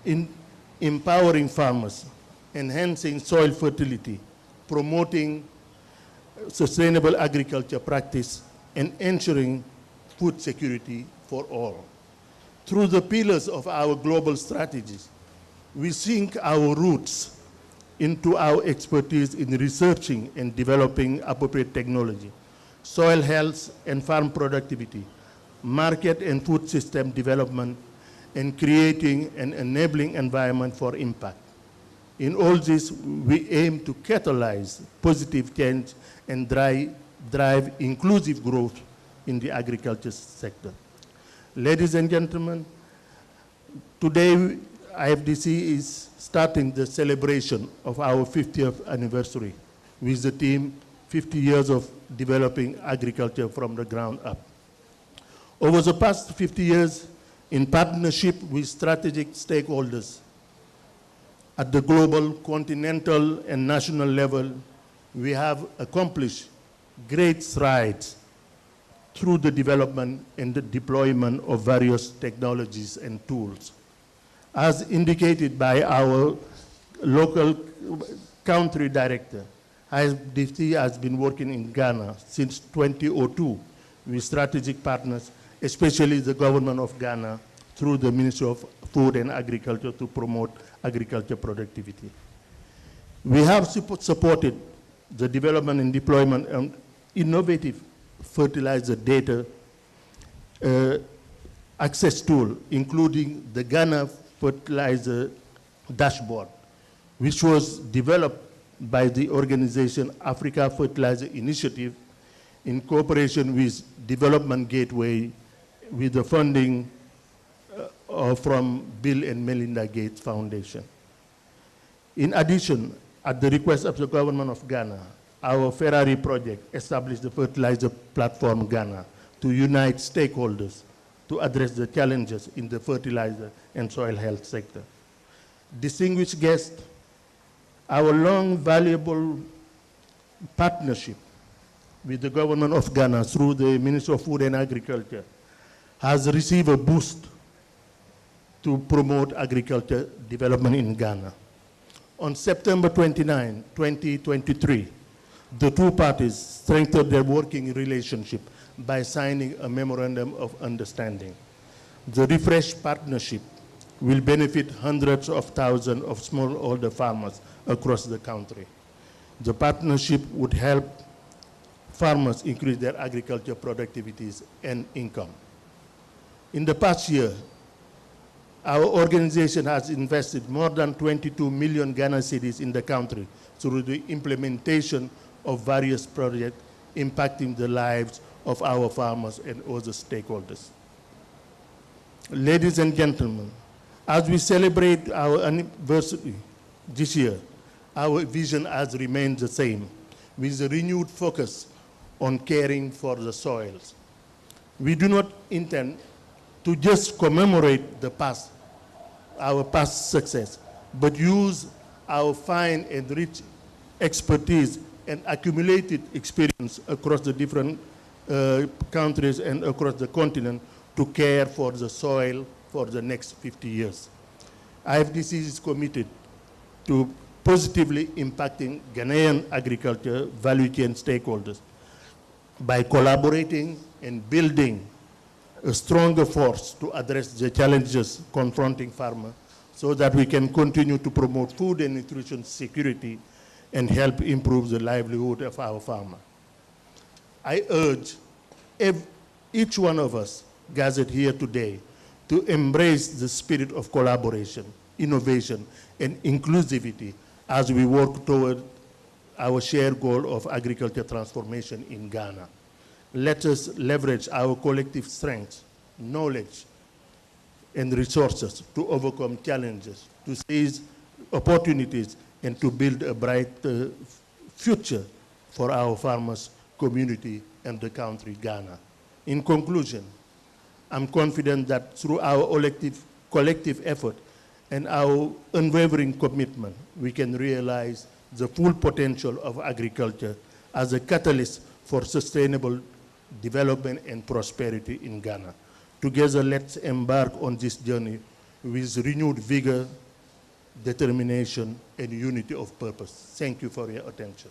in empowering farmers, enhancing soil fertility, promoting sustainable agriculture practice, and ensuring food security for all. Through the pillars of our global strategies, we sink our roots into our expertise in researching and developing appropriate technology, soil health and farm productivity, market and food system development, and creating an enabling environment for impact. In all this, we aim to catalyze positive change and drive inclusive growth in the agriculture sector. Ladies and gentlemen, today IFDC is starting the celebration of our 50th anniversary with the theme 50 years of developing agriculture from the ground up. Over the past 50 years, in partnership with strategic stakeholders at the global, continental, and national level, we have accomplished great strides through the development and the deployment of various technologies and tools. As indicated by our local country director, IFDC has been working in Ghana since 2002 with strategic partners, especially the government of Ghana through the Ministry of Food and Agriculture to promote agriculture productivity. We have supported the development and deployment of innovative fertilizer data access tool, including the Ghana Fertilizer Dashboard, which was developed by the organization Africa Fertilizer Initiative in cooperation with Development Gateway with the funding from Bill and Melinda Gates Foundation. In addition, at the request of the government of Ghana, our Ferrari project established the Fertilizer Platform Ghana to unite stakeholders to address the challenges in the fertilizer and soil health sector. Distinguished guests, our long, valuable partnership with the government of Ghana through the Ministry of Food and Agriculture has received a boost to promote agriculture development in Ghana. On September 29, 2023, the two parties strengthened their working relationship by signing a memorandum of understanding. The refreshed partnership will benefit hundreds of thousands of smallholder farmers across the country. The partnership would help farmers increase their agriculture productivities and income. In the past year, our organization has invested more than 22 million Ghana cedis in the country through the implementation of various projects impacting the lives of our farmers and other stakeholders. Ladies and gentlemen, as we celebrate our anniversary this year, our vision has remained the same, with a renewed focus on caring for the soils. We do not intend to just commemorate the past, our past success, but use our fine and rich expertise and accumulated experience across the different countries and across the continent to care for the soil for the next 50 years. IFDC is committed to positively impacting Ghanaian agriculture value chain stakeholders by collaborating and building a stronger force to address the challenges confronting farmers so that we can continue to promote food and nutrition security and help improve the livelihood of our farmers. I urge each one of us gathered here today to embrace the spirit of collaboration, innovation, and inclusivity as we work toward our shared goal of agriculture transformation in Ghana. Let us leverage our collective strengths, knowledge, and resources to overcome challenges, to seize opportunities, and to build a bright future for our farmers, community, and the country, Ghana. In conclusion, I'm confident that through our collective effort and our unwavering commitment, we can realize the full potential of agriculture as a catalyst for sustainable development and prosperity in Ghana. Together, let's embark on this journey with renewed vigor, determination, and unity of purpose. Thank you for your attention.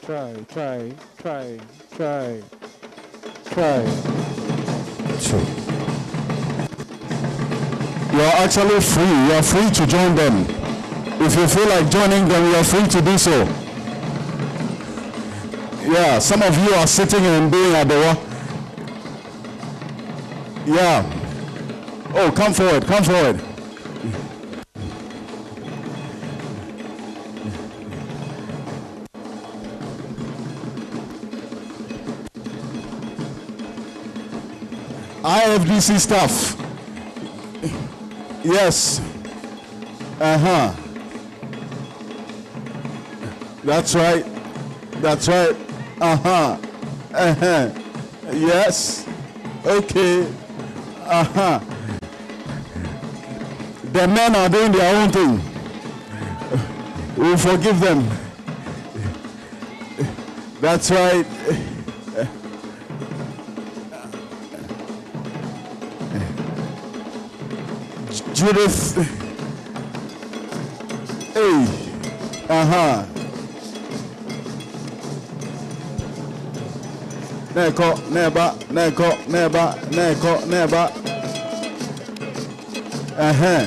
Sure. You are actually free. You are free to join them. If you feel like joining them, you are free to do so. Yeah, some of you are sitting and doing Adowa. Yeah. Oh, come forward, come forward. IFDC staff. Yes. Uh-huh. That's right. That's right. Uh-huh. Uh-huh. Yes. Okay. Uh-huh. The men are doing their own thing. We'll forgive them. That's right. Judith. Hey. Uh-huh. Neko, neba, neko, neba, neko, neba. Uh-huh.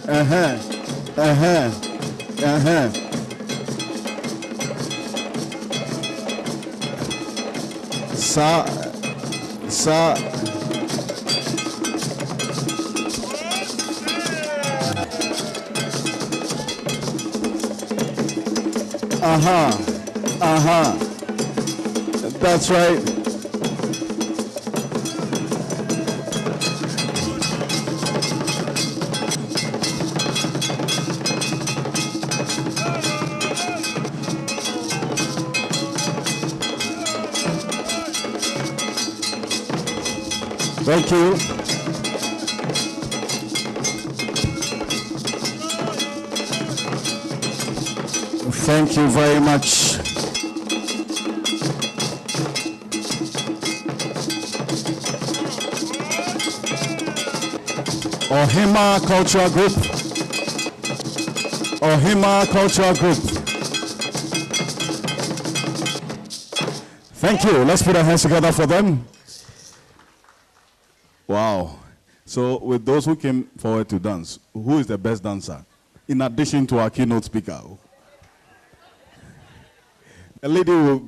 Uh-huh. Uh-huh. Uh-huh. Sa. Uh-huh. Uh-huh. That's right. Thank you. Thank you very much. Ohima Cultural Group. Ohima Cultural Group. Thank you. Let's put our hands together for them. Wow. So with those who came forward to dance, who is the best dancer? In addition to our keynote speaker. The lady will,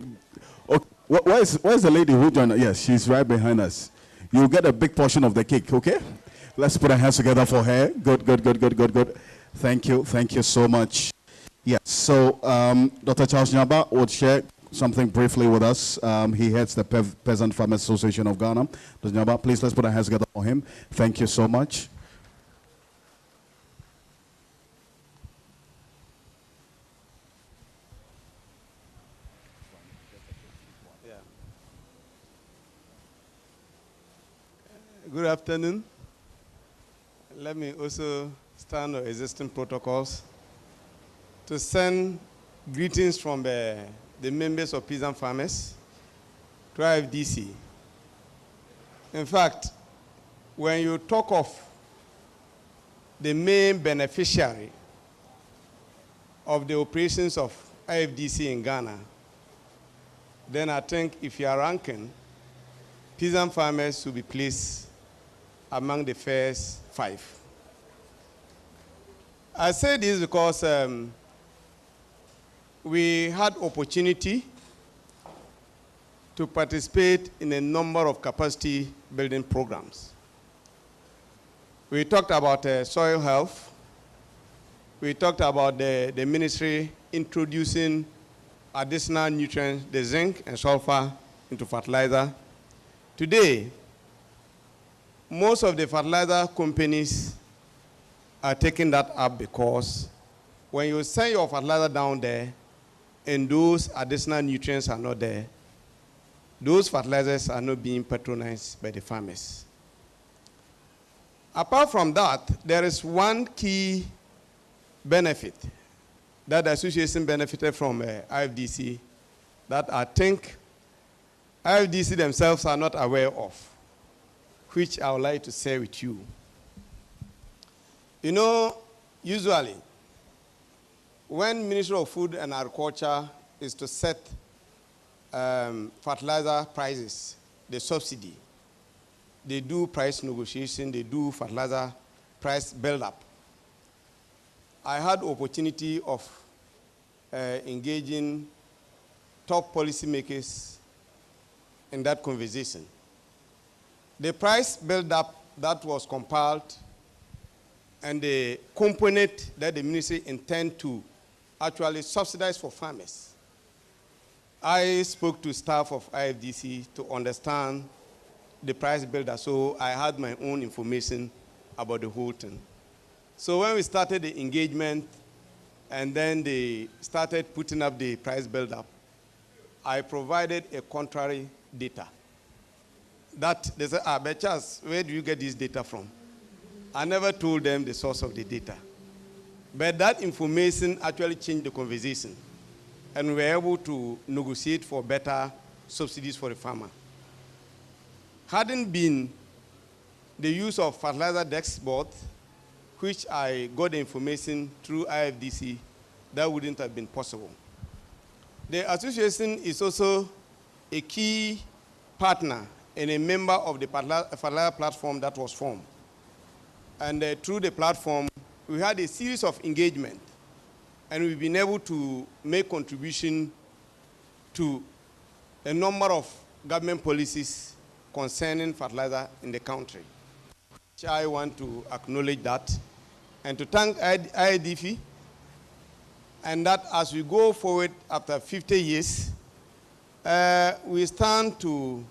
okay, where's the lady who joined us? Yes, she's right behind us. You'll get a big portion of the cake, okay? Let's put our hands together for her. Good, good, good, good, good, good. Thank you so much. Yes, so Dr. Charles Nyaba would share something briefly with us. He heads the Peasant Farmers Association of Ghana. Dr. Nyaba, please, let's put our hands together for him. Thank you so much. Good afternoon. Let me also stand on existing protocols to send greetings from the members of Peasant Farmers to IFDC. In fact, when you talk of the main beneficiary of the operations of IFDC in Ghana, then I think if you are ranking, Peasant Farmers will be placed among the first 5. I say this because we had opportunity to participate in a number of capacity building programs. We talked about soil health. We talked about the ministry introducing additional nutrients, the zinc and sulfur, into fertilizer. Today, most of the fertilizer companies are taking that up because when you send your fertilizer down there and those additional nutrients are not there, those fertilizers are not being patronized by the farmers. Apart from that, there is one key benefit that the association benefited from IFDC that I think IFDC themselves are not aware of, which I would like to share with you. You know, usually, when Ministry of Food and Agriculture is to set fertilizer prices, the subsidy. They do price negotiation, they do fertilizer price build-up. I had opportunity of engaging top policymakers in that conversation. The price build-up that was compiled and the component that the ministry intend to actually subsidize for farmers. I spoke to staff of IFDC to understand the price builder, so I had my own information about the whole thing. So when we started the engagement and then they started putting up the price build-up, I provided a contrary data. That they said, Betchas, where do you get this data from? I never told them the source of the data. But that information actually changed the conversation. And we were able to negotiate for better subsidies for the farmer. Hadn't been the use of fertilizer desk board, which I got the information through IFDC, that wouldn't have been possible. The association is also a key partner and a member of the fertilizer platform that was formed. And through the platform, we had a series of engagement, and we've been able to make contribution to a number of government policies concerning fertilizer in the country. I want to acknowledge that and to thank IFDC, and that as we go forward after 50 years, we stand to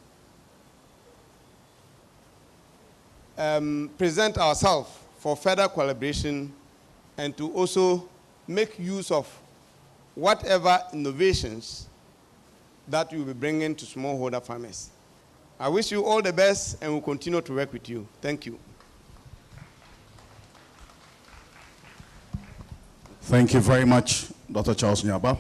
present ourselves for further collaboration and to also make use of whatever innovations that we will be bringing to smallholder farmers. I wish you all the best and we'll continue to work with you. Thank you. Thank you very much, Dr. Charles Nyaba.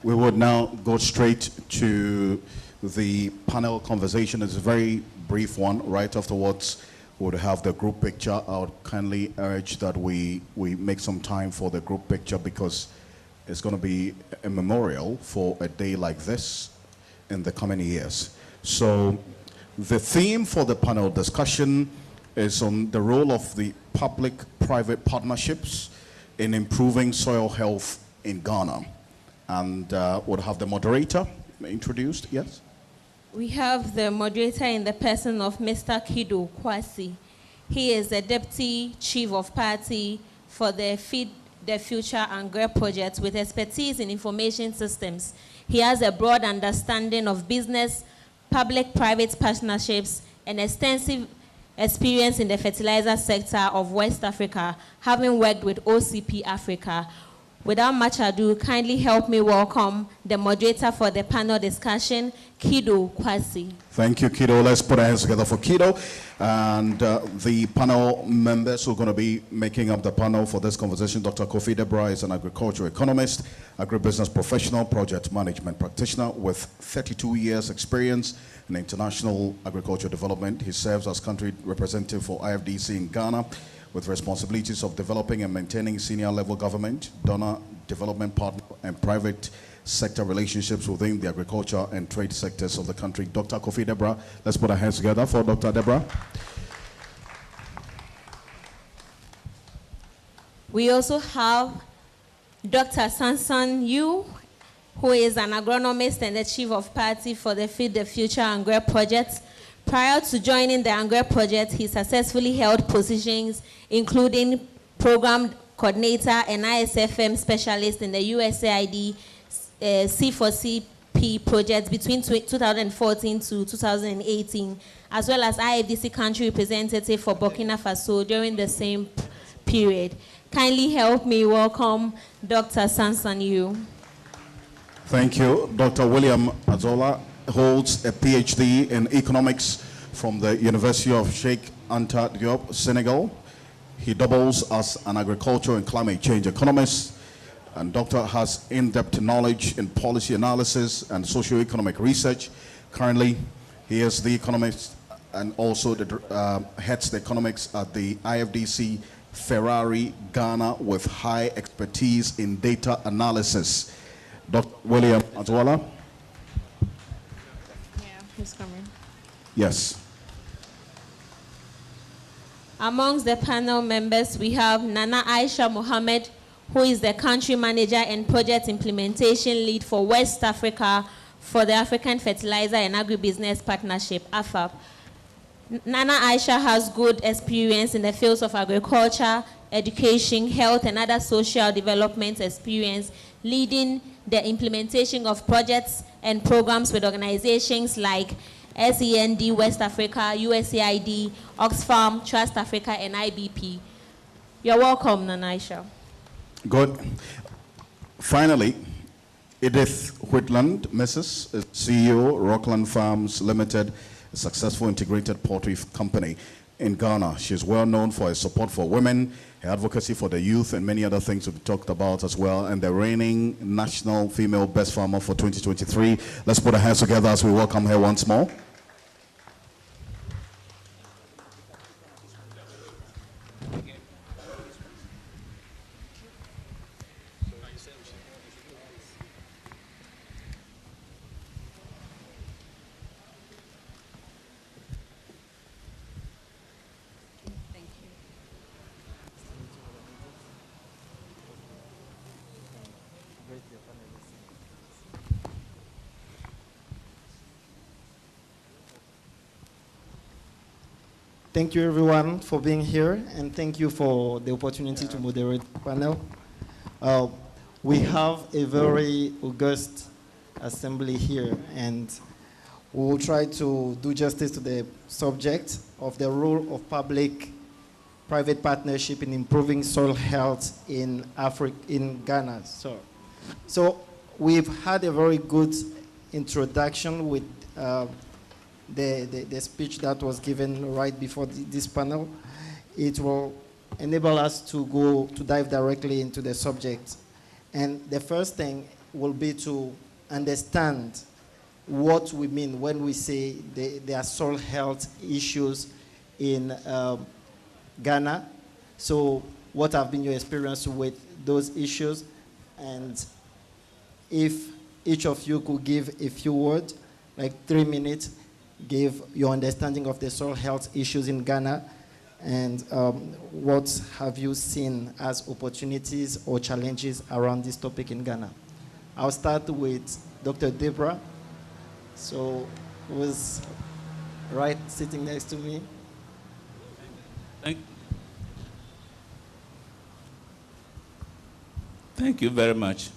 We would now go straight to the panel conversation. It's a very brief one. Right afterwards, we would have the group picture. I would kindly urge that we make some time for the group picture because it's going to be a memorial for a day like this in the coming years. So the theme for the panel discussion is on the role of the public-private partnerships in improving soil health in Ghana. And we'll have the moderator introduced, yes? We have the moderator in the person of Mr. Kido Kwasi. He is the Deputy Chief of Party for the Feed the Future and GRER project with expertise in information systems. He has a broad understanding of business, public-private partnerships, and extensive experience in the fertilizer sector of West Africa, having worked with OCP Africa. Without much ado, kindly help me welcome the moderator for the panel discussion, Kido Kwasi. Thank you, Kido. Let's put our hands together for Kido. And the panel members who are going to be making up the panel for this conversation, Dr. Kofi Debra is an agricultural economist, agribusiness professional, project management practitioner with 32 years experience in international agricultural development. He serves as country representative for IFDC in Ghana, with responsibilities of developing and maintaining senior level government, donor, development partner, and private sector relationships within the agriculture and trade sectors of the country. Dr. Kofi Debra, let's put our hands together for Dr. Debra. We also have Dr. Sansan Yu, who is an agronomist and the Chief of Party for the Feed the Future and GRER project. Prior to joining the ANGRE project, he successfully held positions including program coordinator and ISFM specialist in the USAID C4CP project between 2014 to 2018, as well as IFDC country representative for Burkina Faso during the same period. Kindly help me welcome Dr. Sansan Yu. Thank you. Dr. William Azola holds a PhD in economics from the University of Sheikh Anta Diop, Senegal. He doubles as an agriculture and climate change economist, and doctor has in-depth knowledge in policy analysis and socio-economic research. Currently, he is the economist and also heads the economics at the IFDC Ferrari, Ghana, with high expertise in data analysis. Dr. William Azola. Yes. Amongst the panel members, we have Nana Aisha Mohammed, who is the country manager and project implementation lead for West Africa for the African Fertilizer and Agribusiness Partnership, AFAP. Nana Aisha has good experience in the fields of agriculture, education, health, and other social development experience, leading the implementation of projects and programs with organizations like SEND West Africa, USAID, Oxfam, Trust Africa, and IBP. You're welcome, Nana Aisha. Good. Finally, Edith Whitland, Mrs. CEO, Rockland Farms Limited, a successful integrated poultry company in Ghana. She is well known for her support for women, her advocacy for the youth, and many other things we've talked about as well, and the reigning national female best farmer for 2023. Let's put our hands together as we welcome her once more. Thank you everyone for being here, and thank you for the opportunity to moderate the panel. We have a very august assembly here, and we will try to do justice to the subject of the role of public-private partnership in improving soil health in Ghana. So we've had a very good introduction with the speech that was given right before this panel. It will enable us to dive directly into the subject. And the first thing will be to understand what we mean when we say there are soil health issues in Ghana. So what have been your experience with those issues? And if each of you could give a few words, like 3 minutes, give your understanding of the soil health issues in Ghana, and what have you seen as opportunities or challenges around this topic in Ghana? I'll start with Dr. Deborah, so who's right sitting next to me. Thank you very much.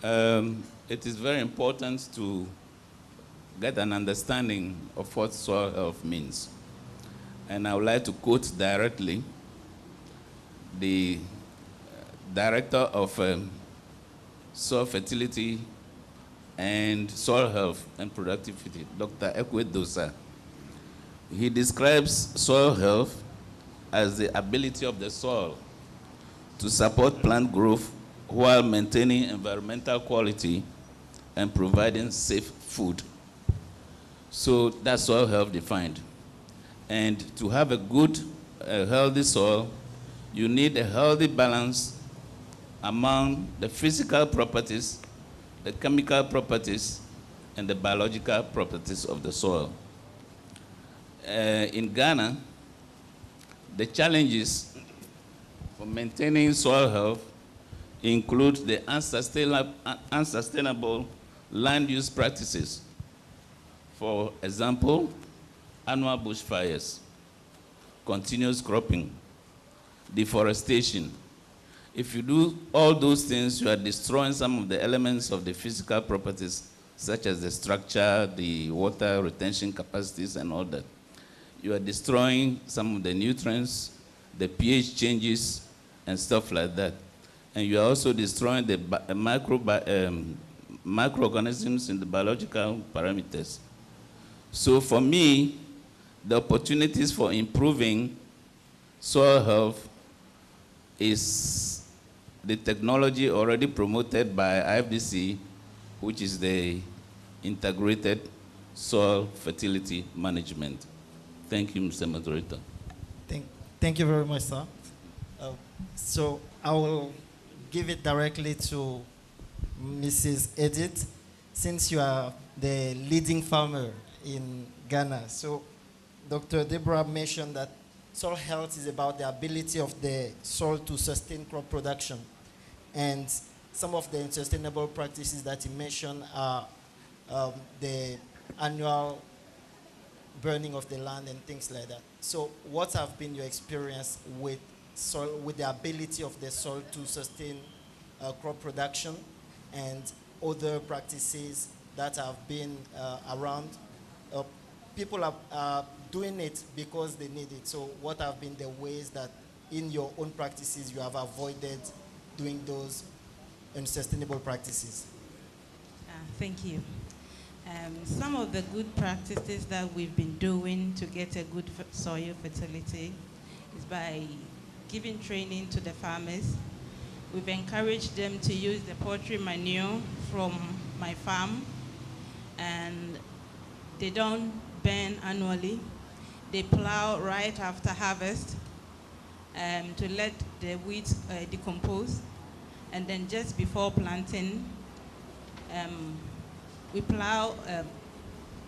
It is very important to get an understanding of what soil health means. And I would like to quote directly the Director of Soil Fertility and Soil Health and Productivity, Dr. Ekwe Dosa. He describes soil health as the ability of the soil to support plant growth while maintaining environmental quality and providing safe food. So that's soil health defined. And to have a good, healthy soil, you need a healthy balance among the physical properties, the chemical properties, and the biological properties of the soil. In Ghana, the challenges for maintaining soil health include the unsustainable land use practices. For example, annual bushfires, continuous cropping, deforestation. If you do all those things, you are destroying some of the elements of the physical properties, such as the structure, the water retention capacities, and all that. You are destroying some of the nutrients, the pH changes, and stuff like that. And you are also destroying the microorganisms in the biological parameters. So for me, the opportunities for improving soil health is the technology already promoted by IFDC, which is the integrated soil fertility management. Thank you, Mr. Moderator. Thank you very much, sir. So I will give it directly to Mrs. Edith, since you are the leading farmer in Ghana. So Dr. Deborah mentioned that soil health is about the ability of the soil to sustain crop production. And some of the sustainable practices that he mentioned are the annual burning of the land and things like that. So what have been your experience with soil, with the ability of the soil to sustain crop production and other practices that have been around? People are doing it because they need it. So what have been the ways that in your own practices you have avoided doing those unsustainable practices? Thank you. Some of the good practices that we've been doing to get a good soil fertility is by giving training to the farmers. We've encouraged them to use the poultry manure from my farm, and they don't burn annually. They plow right after harvest to let the weeds decompose. And then just before planting, we plow.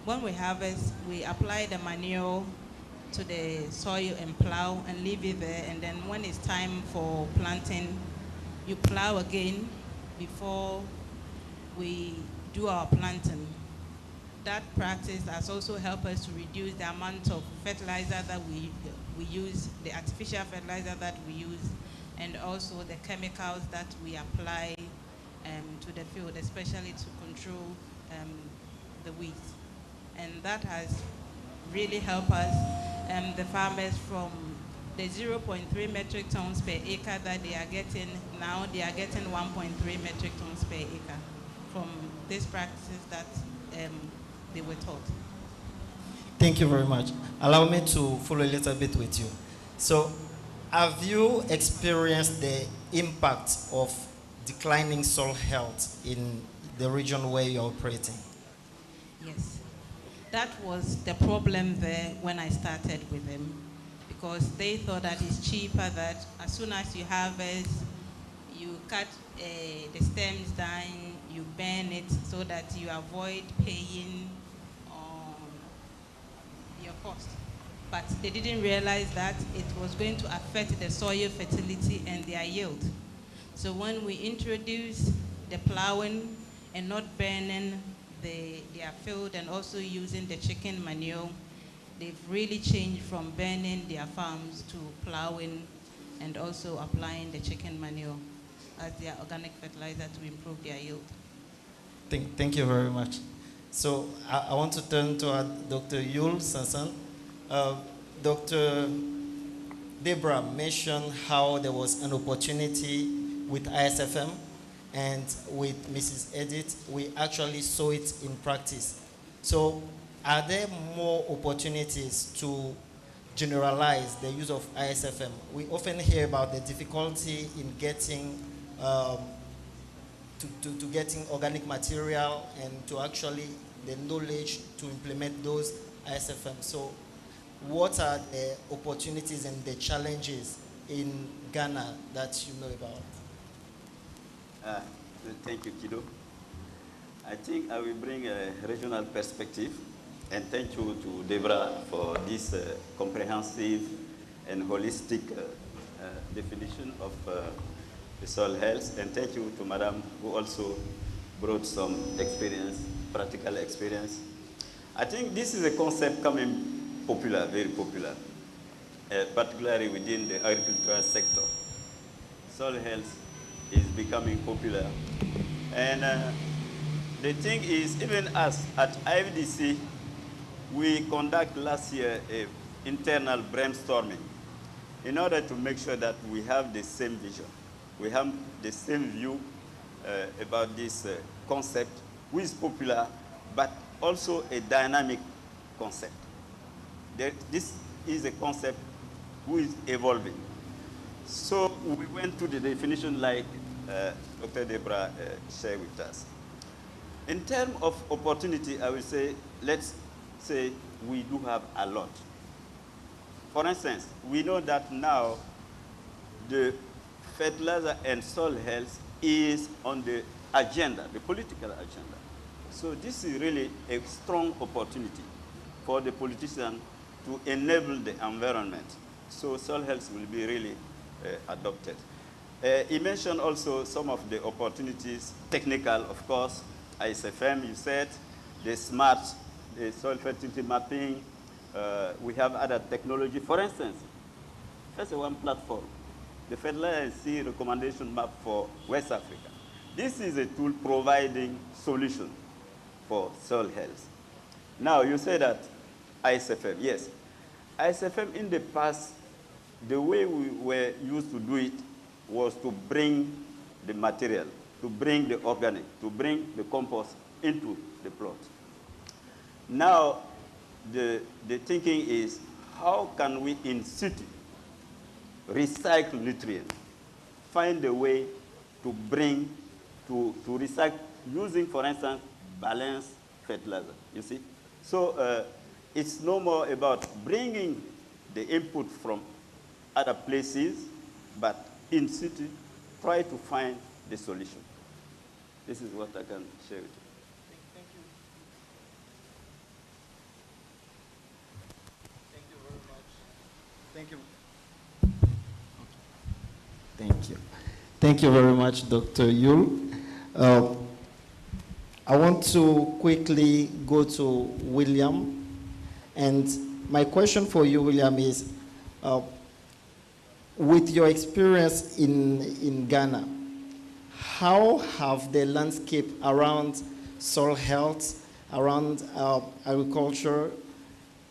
When we harvest, we apply the manure to the soil and plow and leave it there. And then when it's time for planting, you plow again before we do our planting. That practice has also helped us to reduce the amount of fertilizer that we use, the artificial fertilizer that we use, and also the chemicals that we apply to the field, especially to control the weeds. And that has really helped us, the farmers, from the 0.3 metric tons per acre that they are getting, now they are getting 1.3 metric tons per acre from these practices that they were taught. Thank you very much. Allow me to follow a little bit with you. So, have you experienced the impact of declining soil health in the region where you're operating? Yes. That was the problem there when I started with them, because they thought that it's cheaper that as soon as you harvest, you cut the stems down, you burn it so that you avoid paying your cost. But they didn't realize that it was going to affect the soil fertility and their yield. So when we introduced the plowing and not burning their field and also using the chicken manure, they've really changed from burning their farms to plowing and also applying the chicken manure as their organic fertilizer to improve their yield. Thank you very much. So I want to turn to Dr. Yul Sansan. Dr. Deborah mentioned how there was an opportunity with ISFM, and with Mrs. Edith, we actually saw it in practice. So are there more opportunities to generalize the use of ISFM? We often hear about the difficulty in getting to getting organic material and to actually the knowledge to implement those ISFM. So what are the opportunities and the challenges in Ghana that you know about? Thank you, Kido. I think I will bring a regional perspective, and thank you to Deborah for this comprehensive and holistic definition of the soil health, and thank you to Madam who also brought some experience, practical experience. I think this is a concept coming popular, very popular, particularly within the agricultural sector. Soil health is becoming popular. And the thing is, even us at IFDC, we conduct last year an internal brainstorming in order to make sure that we have the same vision. We have the same view about this concept, which is popular, but also a dynamic concept. This is a concept which is evolving. So we went to the definition like Dr. Deborah shared with us. In terms of opportunity, I will say, let's say we do have a lot. For instance, we know that now the fertilizer and soil health is on the agenda, the political agenda. So this is really a strong opportunity. for the politician to enable the environment. So soil health will be really adopted. He mentioned also some of the opportunities, technical, of course, ISFM, you said, the smart, the soil fertility mapping. We have other technology. For instance, first one platform, the Federal IC recommendation map for West Africa. This is a tool providing solution for soil health. Now, you say that ISFM, yes. ISFM in the past, the way we were used to do it was to bring the material, to bring the organic, to bring the compost into the plot. Now, the thinking is, how can we in situ recycle nutrients, find a way to bring, to recycle, using, for instance, balanced fertilizer, you see? So it's no more about bringing the input from other places, but in situ, try to find the solution. This is what I can share with you. Thank you. Thank you. Thank you very much, Dr. Yul. I want to quickly go to William. And my question for you, William, is with your experience in Ghana, how have the landscape around soil health, around agriculture,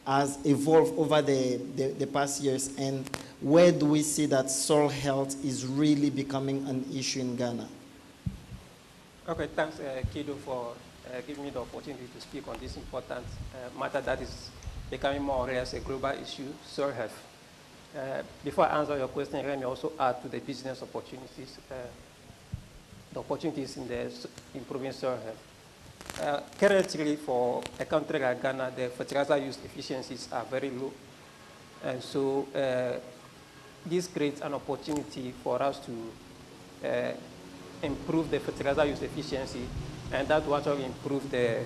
has evolved over the past years, and where do we see that soil health is really becoming an issue in Ghana? Okay, thanks, Kido, for giving me the opportunity to speak on this important matter that is becoming more or less a global issue, soil health. Before I answer your question, let me also add to the business opportunities, the opportunities in the improving soil health. Currently, for a country like Ghana, the fertilizer use efficiencies are very low. And so this creates an opportunity for us to improve the fertilizer use efficiency, and that will actually improve the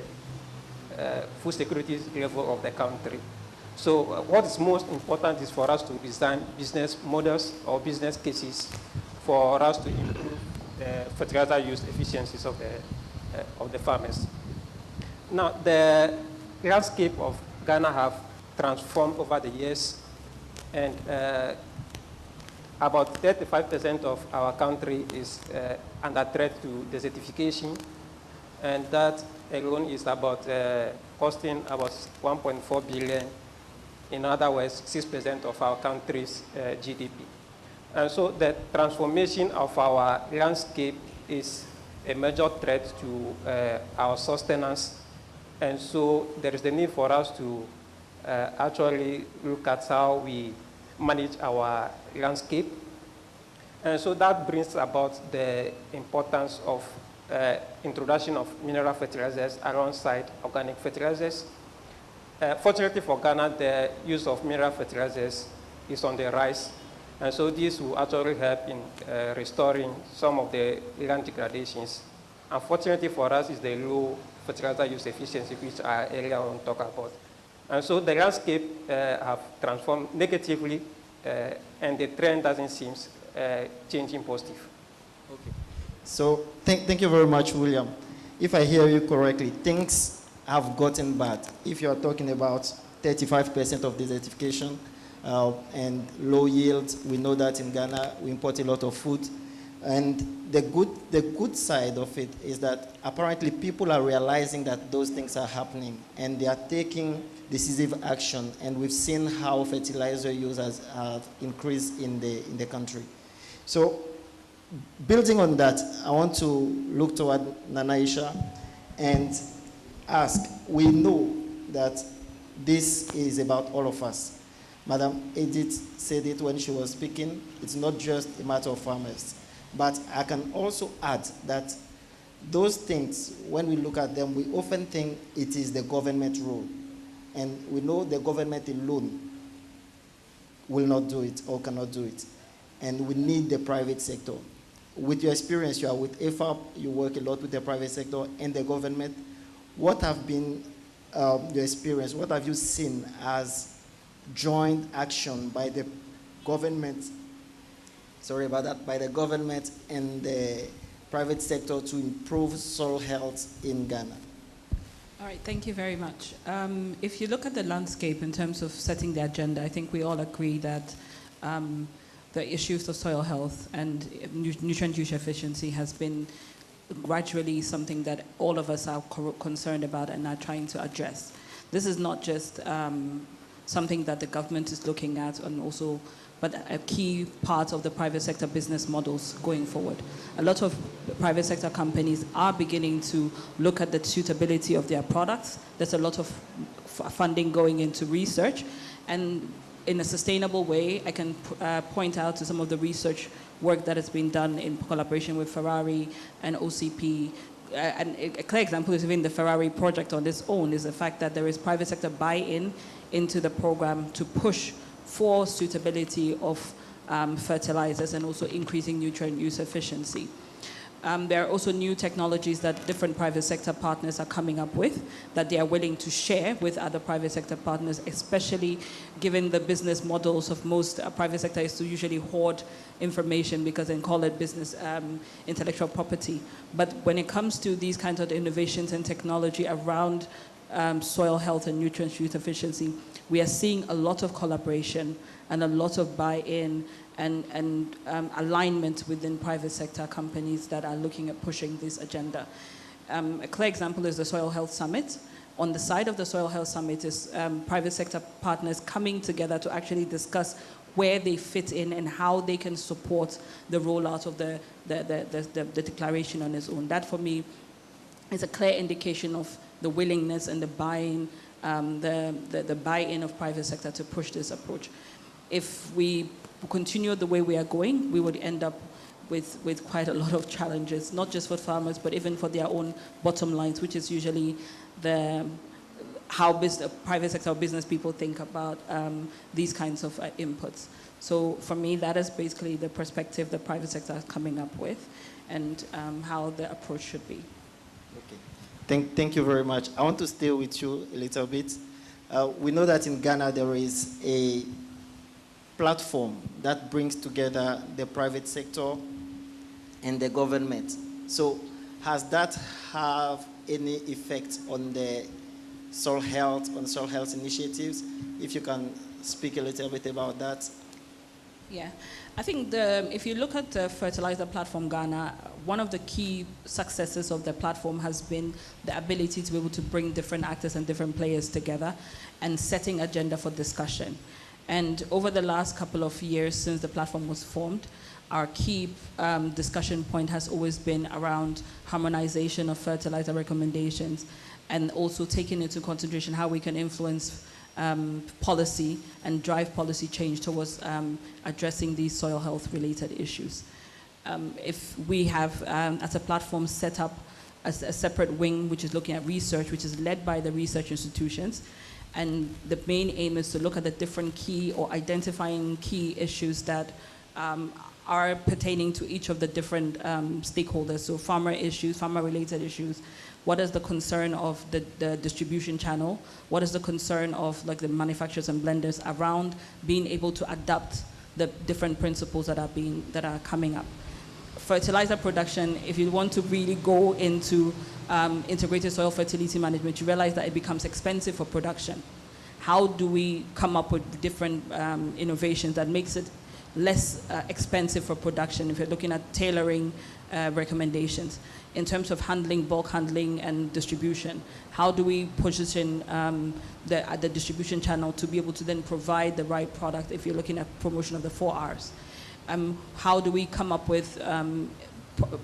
food security level of the country. So what is most important is for us to design business models or business cases for us to improve the fertilizer use efficiencies of the farmers. Now, the landscape of Ghana have transformed over the years, and about 35% of our country is under threat to desertification, and that alone is about costing about 1.4 billion. In other words, 6% of our country's GDP. And so the transformation of our landscape is a major threat to our sustenance. And so there is the need for us to actually look at how we manage our landscape. And so that brings about the importance of introduction of mineral fertilizers alongside organic fertilizers. Fortunately for Ghana, the use of mineral fertilizers is on the rise. And so this will actually help in restoring some of the land degradations. Unfortunately for us is the low fertilizer use efficiency, which I earlier on talked about. And so the landscape have transformed negatively, and the trend doesn't seem changing positive. Okay. So thank you very much, William. If I hear you correctly, things have gotten bad. If you are talking about 35% of desertification and low yields, we know that in Ghana we import a lot of food. And the good side of it is that apparently people are realizing that those things are happening, and they are taking decisive action. And we've seen how fertilizer use has increased in the country. So building on that, I want to look toward Nanaisha and ask, we know that this is about all of us. Madam Edith said it when she was speaking. It's not just a matter of farmers. But I can also add that those things, when we look at them, we often think it is the government role. And we know the government alone will not do it or cannot do it. And we need the private sector. With your experience, you are with AFAP, you work a lot with the private sector and the government. What have been your experience, what have you seen as joint action by the government, by the government and the private sector to improve soil health in Ghana? All right, thank you very much. If you look at the landscape in terms of setting the agenda, I think we all agree that the issues of soil health and nutrient use efficiency has been gradually something that all of us are concerned about and are trying to address. This is not just something that the government is looking at, and also, but a key part of the private sector business models going forward. A lot of private sector companies are beginning to look at the suitability of their products. There's a lot of funding going into research, and in a sustainable way, I can point out to some of the research work that has been done in collaboration with Ferrari and OCP. And a clear example is even the Ferrari project on its own is the fact that there is private sector buy-in into the program to push for suitability of fertilizers and also increasing nutrient use efficiency. There are also new technologies that different private sector partners are coming up with that they are willing to share with other private sector partners, especially given the business models of most private sector is to usually hoard information because they call it business intellectual property. But when it comes to these kinds of innovations and technology around soil health and nutrient use efficiency, we are seeing a lot of collaboration and a lot of buy-in and alignment within private sector companies that are looking at pushing this agenda. A clear example is the Soil Health Summit. On the side of the Soil Health Summit is private sector partners coming together to actually discuss where they fit in and how they can support the rollout of the declaration on its own. That, for me, is a clear indication of the willingness and the buy-in, the buy-in of private sector to push this approach. If we continue the way we are going, we would end up with quite a lot of challenges, not just for farmers, but even for their own bottom lines, which is usually how private sector business people think about these kinds of inputs. So for me, that is basically the perspective the private sector is coming up with and how the approach should be. Okay. Thank you very much. I want to stay with you a little bit. We know that in Ghana there is a platform that brings together the private sector and the government. So has that have any effect on the soil health initiatives? If you can speak a little bit about that. Yeah, I think if you look at the Fertilizer Platform Ghana, one of the key successes of the platform has been the ability to be able to bring different actors and different players together and setting agenda for discussion. And over the last couple of years since the platform was formed, our key discussion point has always been around harmonization of fertilizer recommendations and also taking into consideration how we can influence policy and drive policy change towards addressing these soil health related issues. If we have, as a platform, set up a separate wing which is looking at research, which is led by the research institutions, and the main aim is to look at the different key or identifying key issues that are pertaining to each of the different stakeholders. So farmer issues, farmer-related issues. What is the concern of the distribution channel? What is the concern of like the manufacturers and blenders around being able to adapt the different principles that are coming up? Fertilizer production, if you want to really go into integrated soil fertility management, you realize that it becomes expensive for production. How do we come up with different innovations that makes it less expensive for production if you're looking at tailoring recommendations? In terms of handling, bulk handling and distribution, how do we position the distribution channel to be able to then provide the right product if you're looking at promotion of the 4 Rs? How do we come up with,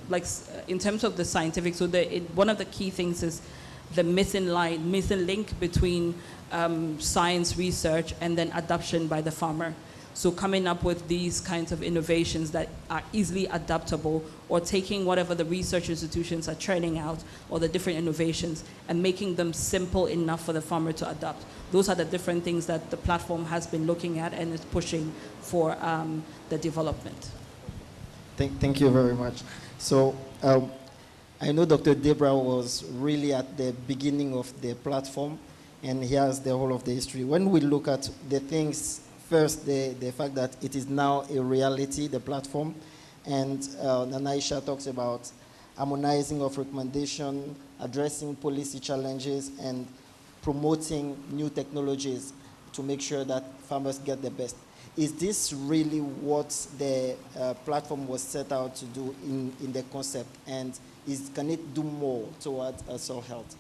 like in terms of the scientific, so one of the key things is the missing link between science research and then adoption by the farmer. So coming up with these kinds of innovations that are easily adaptable, or taking whatever the research institutions are churning out or the different innovations and making them simple enough for the farmer to adopt. Those are the different things that the platform has been looking at and is pushing for the development. Thank you very much. So I know Dr. Debra was really at the beginning of the platform, and he has the whole of the history. When we look at the things, first, the fact that it is now a reality, the platform, and Nanaisha talks about harmonizing of recommendation, addressing policy challenges, and promoting new technologies to make sure that farmers get the best. Is this really what the platform was set out to do in the concept, and can it do more towards soil health?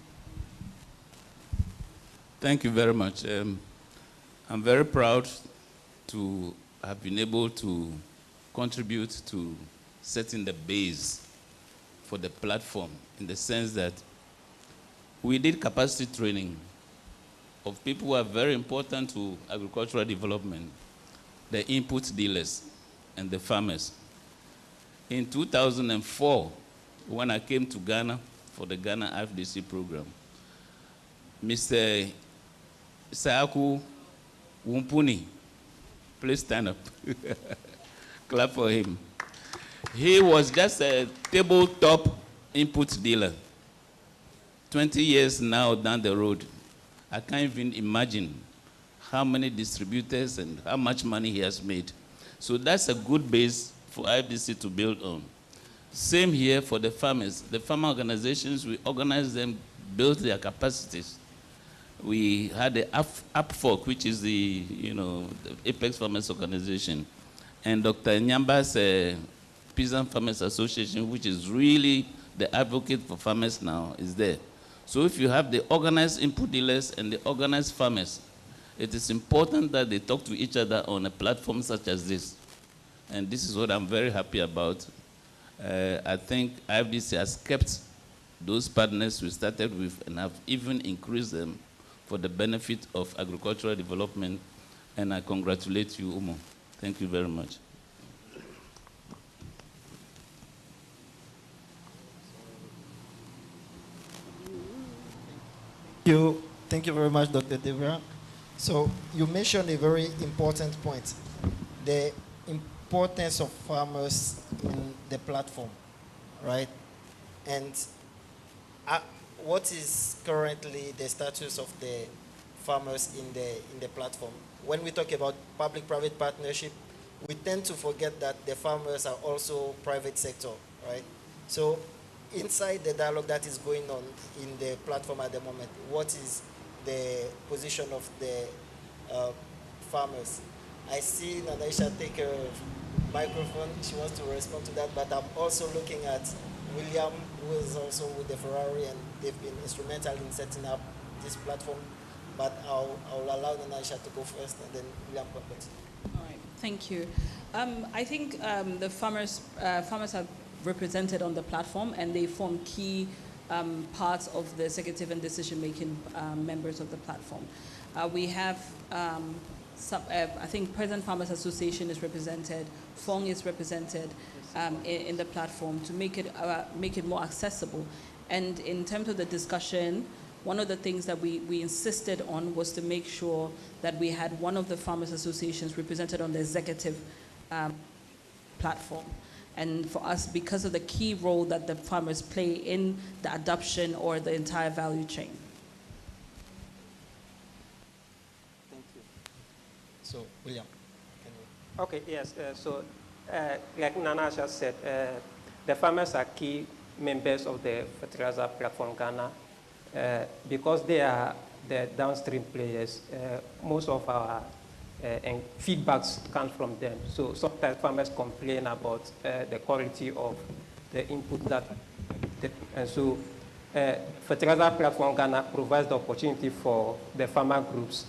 Thank you very much. I'm very proud to have been able to contribute to setting the base for the platform, in the sense that we did capacity training of people who are very important to agricultural development, the input dealers and the farmers. In 2004, when I came to Ghana for the Ghana IFDC program, Mr. Saaku Wumpuni, please stand up. Clap for him. He was just a tabletop input dealer. 20 years now down the road, I can't even imagine how many distributors and how much money he has made. So that's a good base for IFDC to build on. Same here for the farmers. The farmer organizations, we organize them, build their capacities. We had the APFOC, which is the Apex Farmers Organization, and Dr. Nyamba's Peasant Farmers Association, which is really the advocate for farmers now, is there. So if you have the organized input dealers and the organized farmers, it is important that they talk to each other on a platform such as this. And this is what I'm very happy about. I think IFDC has kept those partners we started with and have even increased them for the benefit of agricultural development. And I congratulate you, Umo. Thank you very much. Thank you very much, Dr. Devra. So you mentioned a very important point, the importance of farmers in the platform, right? And what is currently the status of the farmers in the platform? When we talk about public-private partnership, we tend to forget that the farmers are also private sector, right? So inside the dialogue that is going on in the platform at the moment, what is the position of the farmers? I see Nanaisha take a microphone. She wants to respond to that, but I'm also looking at William, who is also with the Ferrari, and they've been instrumental in setting up this platform. But I'll allow Nanaisha to go first, and then William can continue. All right, thank you. I think the farmers are represented on the platform, and they form key parts of the executive and decision-making members of the platform. We have, I think Present Farmers Association is represented, FONG is represented in the platform to make it more accessible. And in terms of the discussion, one of the things that we insisted on was to make sure that we had one of the farmers associations represented on the executive platform. And for us, because of the key role that the farmers play in the adoption or the entire value chain. Thank you. So, William, can you? Okay, yes. Like Nanaisha said, the farmers are key members of the fertilizer platform Ghana. Because they are the downstream players, most of our and feedbacks come from them. So sometimes farmers complain about the quality of the input and so Fertilizer Platform Ghana provides the opportunity for the farmer groups,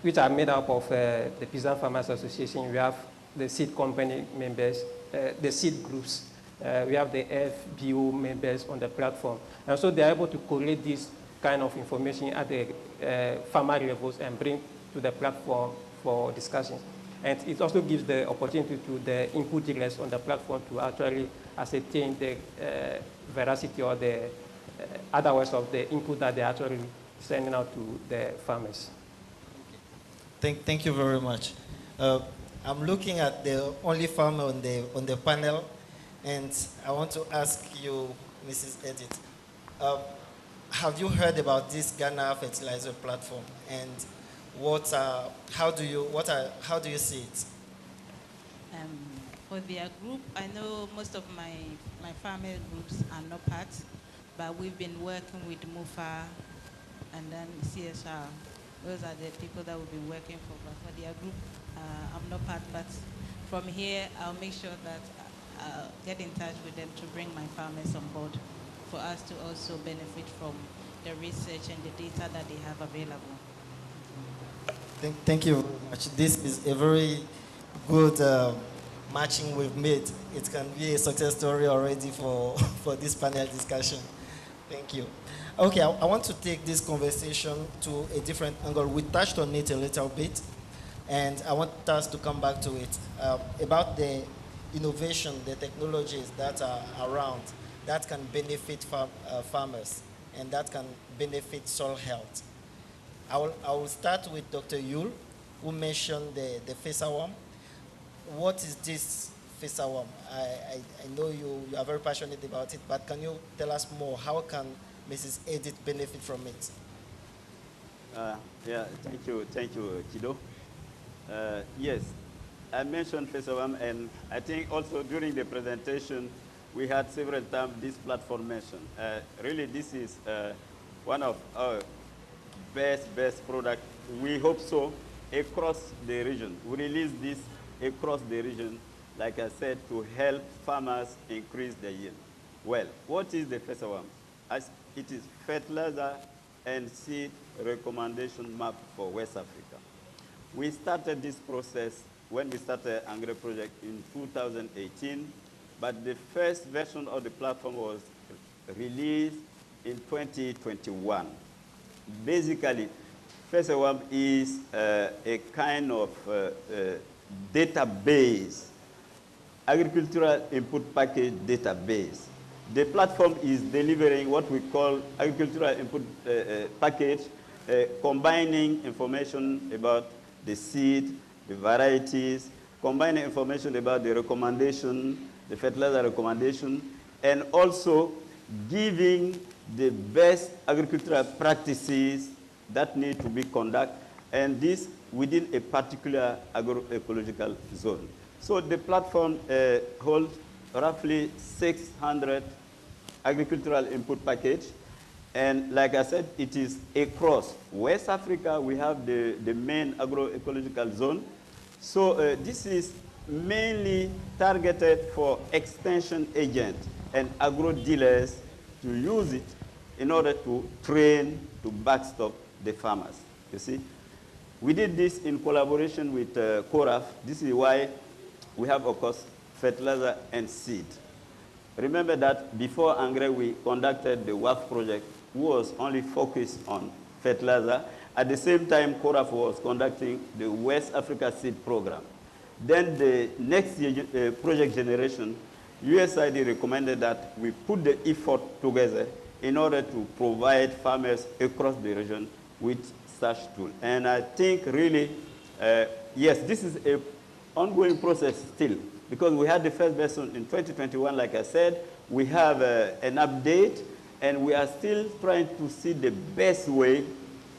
which are made up of the Peasant Farmers Association. We have the seed company members, the seed groups. We have the FBO members on the platform. And so they are able to collate this kind of information at the farmer levels and bring to the platform for discussions. And it also gives the opportunity to the input dealers on the platform to actually ascertain the veracity or the otherwise of the input that they're actually sending out to the farmers. Thank you very much. I'm looking at the only farmer on the panel, and I want to ask you, Mrs. Edith, have you heard about this Ghana fertilizer platform, and how do you see it? For their group, I know most of my farmer groups are not part, but we've been working with MUFA and then CSR. Those are the people that we've been working for. But for their group, I'm not part, but from here, I'll make sure that I'll get in touch with them to bring my farmers on board for us to also benefit from the research and the data that they have available. Thank you very much. This is a very good matching we've made. It can be a success story already for this panel discussion. Thank you. Okay, I want to take this conversation to a different angle. We touched on it a little bit, and I want us to come back to it, about the innovation, the technologies that are around that can benefit farmers and that can benefit soil health. I will start with Dr. Yul, who mentioned the FESA worm. What is this FESA worm? I know you are very passionate about it, but can you tell us more? How can Mrs. Edith benefit from it? Yeah, thank you, Kido. Yes, I mentioned FESA worm, and I think also during the presentation, we had several times this platform mentioned. Really, this is one of our best product. We hope so across the region. We release this across the region, like I said, to help farmers increase their yield. Well, what is the FESA worm? It is fertilizer and seed recommendation map for West Africa. We started this process when we started Angre project in 2018, but the first version of the platform was released in 2021. Basically, FESA worm is a kind of database, agricultural input package database. The platform is delivering what we call agricultural input package, combining information about the seed, the varieties, combining information about the recommendation, the fertilizer recommendation, and also giving the best agricultural practices that need to be conducted, and this within a particular agroecological zone. So the platform holds roughly 600 agricultural input package, and like I said, it is across West Africa. We have the main agroecological zone. So this is mainly targeted for extension agents and agro dealers to use it in order to train, to backstop the farmers, you see. We did this in collaboration with CORAF. This is why we have, of course, fertilizer and seed. Remember that before Angre, we conducted the WAF project, which was only focused on fertilizer. At the same time, CORAF was conducting the West Africa Seed Program. Then the next project generation, USAID recommended that we put the effort together in order to provide farmers across the region with such tool. And I think really, yes, this is an ongoing process still, because we had the first version in 2021, like I said. We have an update, and we are still trying to see the best way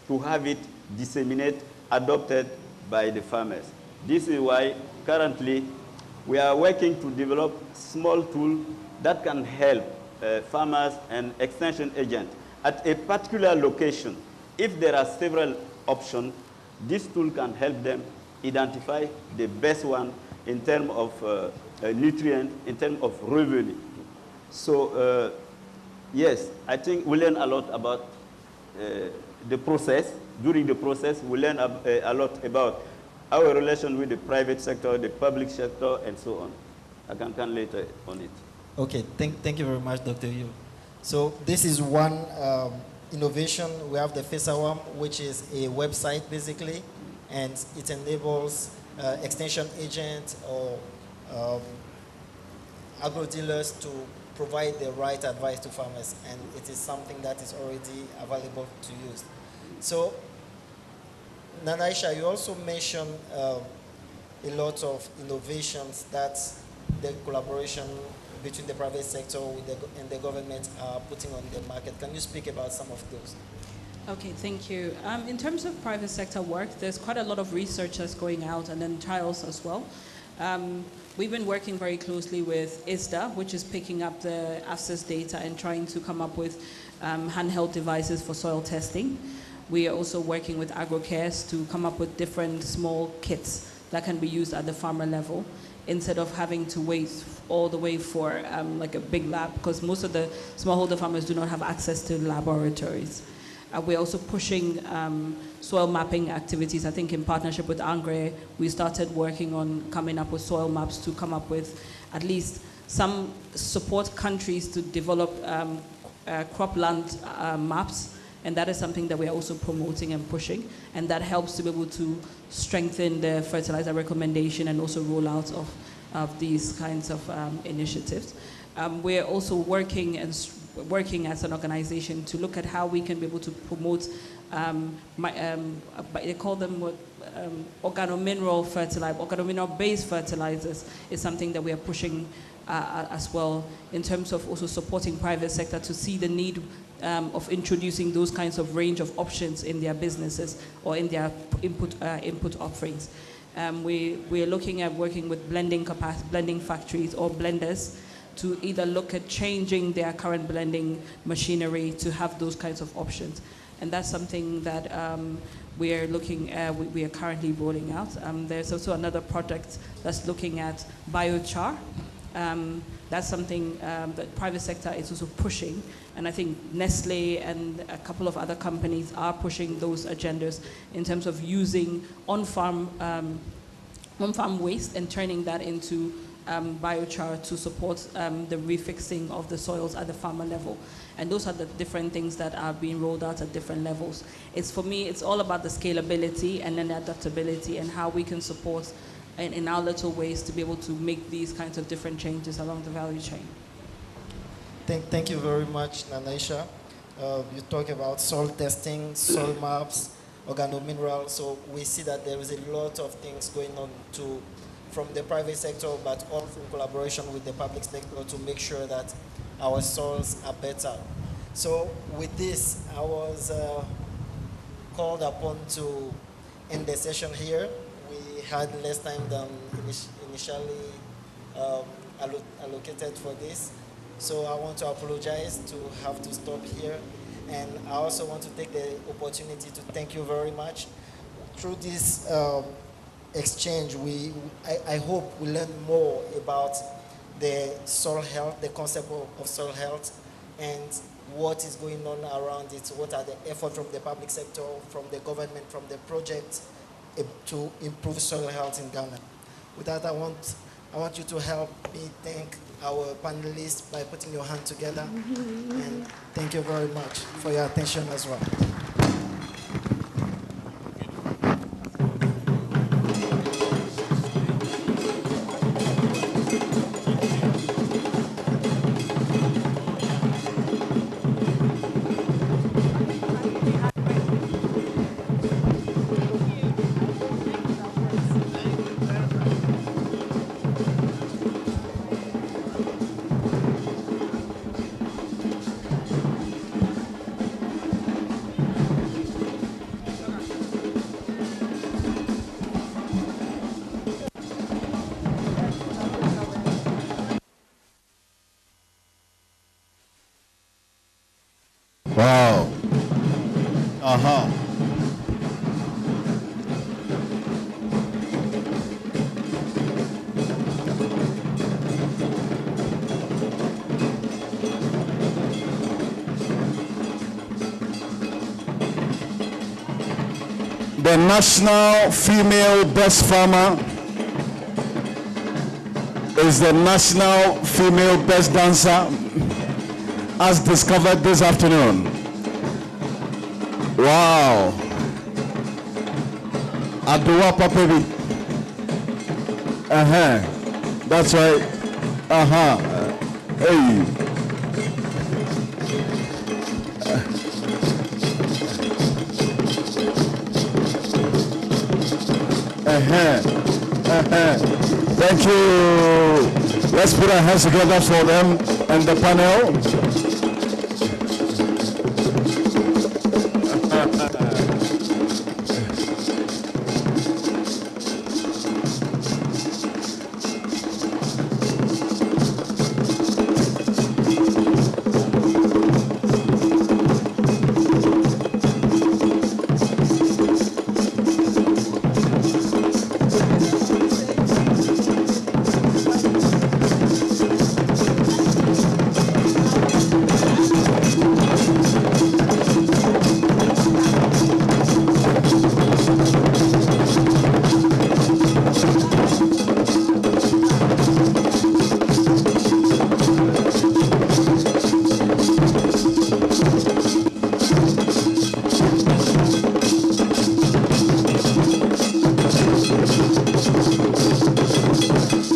to have it disseminated, adopted by the farmers. This is why currently we are working to develop small tools that can help farmers and extension agents at a particular location. If there are several options, this tool can help them identify the best one in terms of nutrient, in terms of revenue. So yes, I think we learn a lot about the process. During the process, we learn a lot about our relation with the private sector, the public sector, and so on. I can come later on it. Okay, thank you very much, Dr. Yu. So this is one innovation. We have the FESA worm, which is a website basically, and it enables extension agents or agro dealers to provide the right advice to farmers, and it is something that is already available to use. So, Nanaisha, you also mentioned a lot of innovations that the collaboration between the private sector and the government are putting on the market. Can you speak about some of those? Okay, thank you. In terms of private sector work, there's quite a lot of research that's going out and then trials as well. We've been working very closely with ISDA, which is picking up the AFSIS data and trying to come up with handheld devices for soil testing. We are also working with AgroCares to come up with different small kits that can be used at the farmer level instead of having to wait all the way for like a big lab, because most of the smallholder farmers do not have access to laboratories. We're also pushing soil mapping activities. I think in partnership with ANGRE, we started working on coming up with soil maps to come up with at least some support countries to develop cropland maps. And that is something that we're also promoting and pushing. And that helps to be able to strengthen the fertilizer recommendation and also rollout of these kinds of initiatives. We're also working as an organization to look at how we can be able to promote, they call them organomineral fertilizer, organomineral-based fertilizers is something that we are pushing as well, in terms of also supporting private sector to see the need of introducing those kinds of range of options in their businesses or in their input offerings. We're looking at working with blending factories or blenders to either look at changing their current blending machinery to have those kinds of options. And that's something that we are currently rolling out. There's also another project that's looking at biochar. That's something that private sector is also pushing. And I think Nestle and a couple of other companies are pushing those agendas in terms of using on-farm waste and turning that into biochar to support the refixing of the soils at the farmer level. And those are the different things that are being rolled out at different levels. For me, it's all about the scalability and then the adaptability and how we can support in our little ways to be able to make these kinds of different changes along the value chain. Thank you very much, Nanisha. You talk about soil testing, soil maps, organomineral. So we see that there is a lot of things going on from the private sector, but also in collaboration with the public sector to make sure that our soils are better. So with this, I was called upon to end the session here. We had less time than initially allocated for this. So I want to apologize to have to stop here. And I also want to take the opportunity to thank you very much. Through this exchange, I hope we learn more about the soil health, the concept of soil health, and what is going on around it. What are the efforts from the public sector, from the government, from the project to improve soil health in Ghana. With that, I want you to help me thank our panelists by putting your hand together. And thank you very much for your attention as well. Wow. The national female best farmer is the national female best dancer, as discovered this afternoon. Wow. Aduwa Papebi. That's right. Hey. Thank you. Let's put our hands together for them and the panel.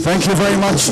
Thank you very much.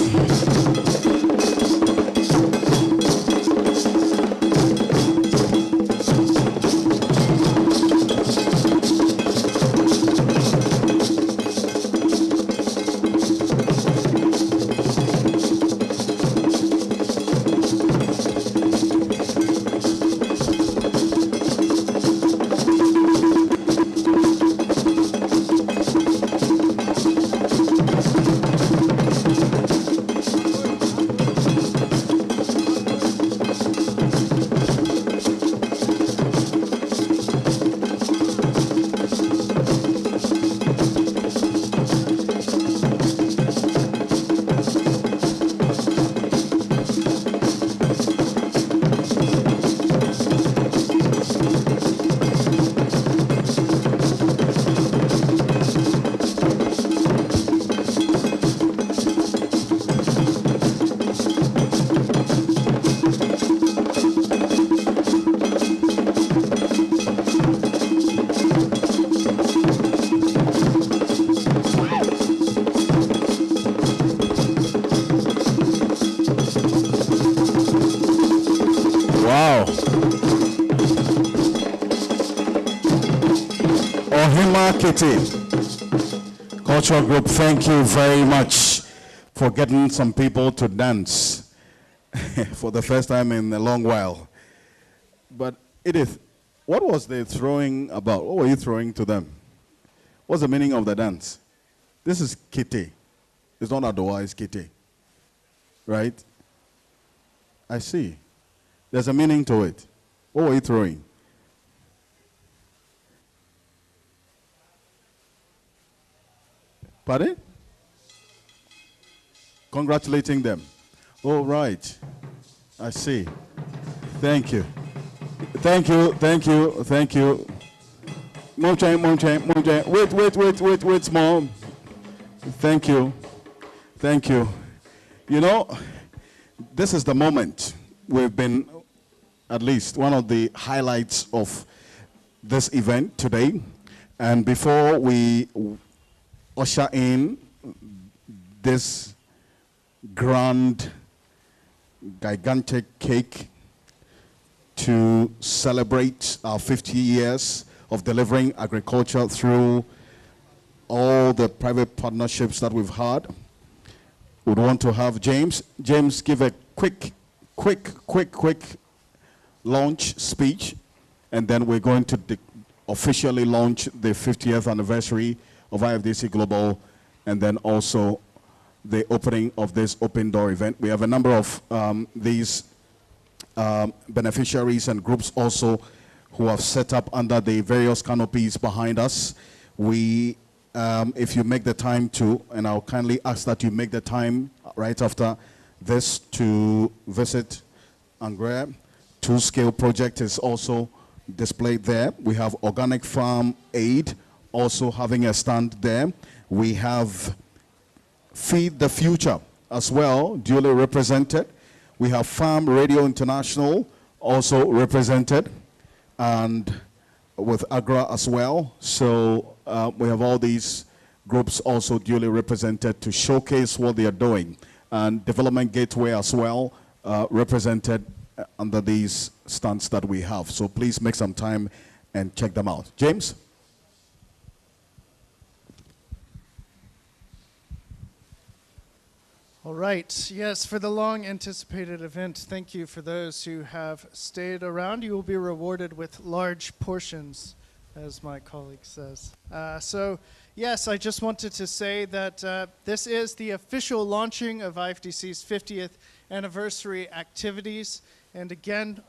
Cultural group, thank you very much for getting some people to dance for the first time in a long while. But Edith, what was they throwing about? What were you throwing to them? What's the meaning of the dance? This is kete. It's not Adowa, it's kete. Right? I see. There's a meaning to it. What were you throwing? Pardon? Congratulating them. All right. I see. Thank you. Thank you, thank you, thank you. Wait, small. Thank you. Thank you. You know, this is the moment we've been, at least one of the highlights of this event today. And before we usher in this grand, gigantic cake to celebrate our 50 years of delivering agriculture through all the private partnerships that we've had, we'd want to have James. James, give a quick launch speech, and then we're going to officially launch the 50th anniversary of IFDC Global, and then also the opening of this open door event. We have a number of these beneficiaries and groups also who have set up under the various canopies behind us. We, if you make the time to, and I'll kindly ask that you make the time right after this to visit Angre. Two-scale project is also displayed there. We have Organic Farm Aid also having a stand there. We have Feed the Future as well, duly represented. We have Farm Radio International also represented, and with Agra as well. So we have all these groups also duly represented to showcase what they are doing. And Development Gateway as well represented under these stands that we have. So please make some time and check them out. James? All right, yes, for the long anticipated event, thank you for those who have stayed around. You will be rewarded with large portions, as my colleague says. So, yes, I just wanted to say that this is the official launching of IFDC's 50th anniversary activities. And again,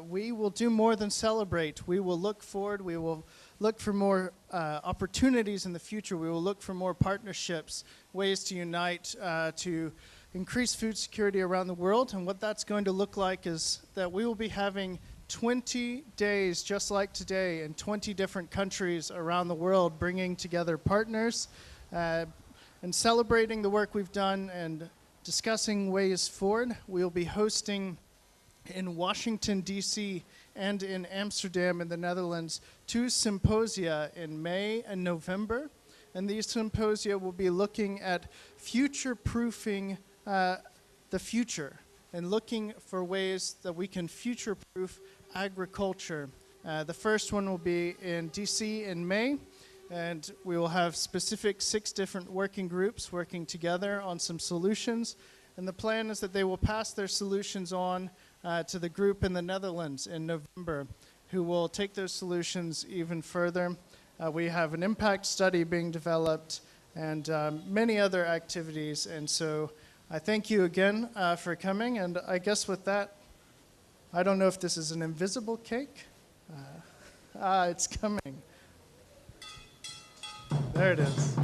we will do more than celebrate. We will look forward. We will look for more opportunities in the future. We will look for more partnerships, ways to unite to increase food security around the world. And what that's going to look like is that we will be having 20 days just like today in 20 different countries around the world, bringing together partners and celebrating the work we've done and discussing ways forward. We'll be hosting in Washington, D.C. and in Amsterdam in the Netherlands 2 symposia in May and November. And these symposia will be looking at future-proofing the future and looking for ways that we can future-proof agriculture. The first one will be in D.C. in May, and we will have specific 6 different working groups working together on some solutions. And the plan is that they will pass their solutions on to the group in the Netherlands in November, who will take those solutions even further. We have an impact study being developed and many other activities. And so I thank you again for coming. And I guess with that, I don't know if this is an invisible cake. It's coming. There it is.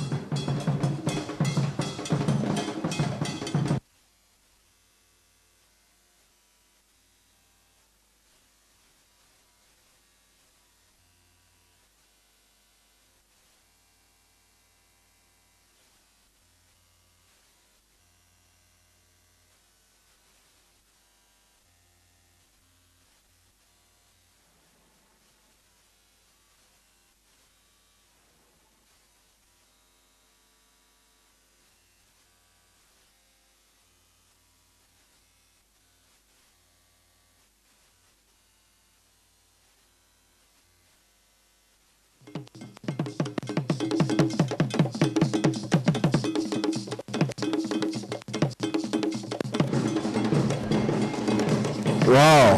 Wow.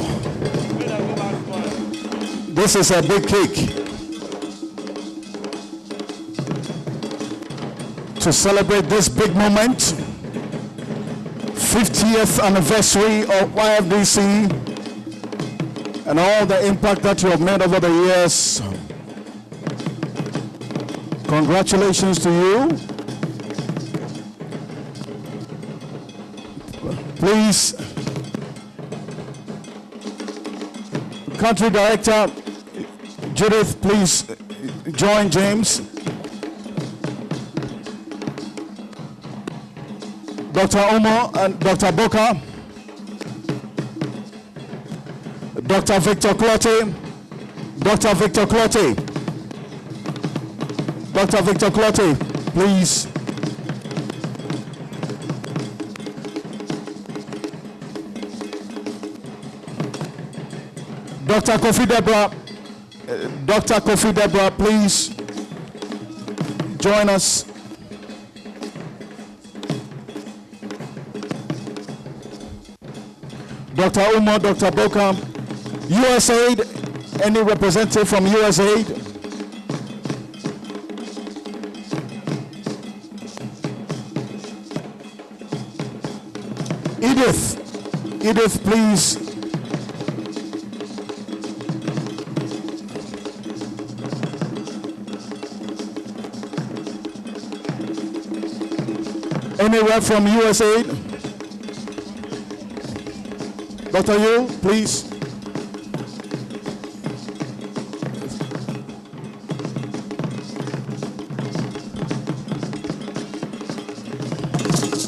This is a big cake. To celebrate this big moment, 50th anniversary of IFDC and all the impact that you have made over the years. Congratulations to you. Please, Country Director Judith, please join James. Dr. Omo and Dr. Boka. Dr. Victor Clotte. Dr. Victor Clotte. Dr. Victor Clotte, please. Dr. Kofi Deborah, Dr. Kofi Deborah, please join us. Dr. Umo, Dr. Boka, USAID, any representative from USAID? Edith, please. Anywhere from USAID? Dr. Yu, please.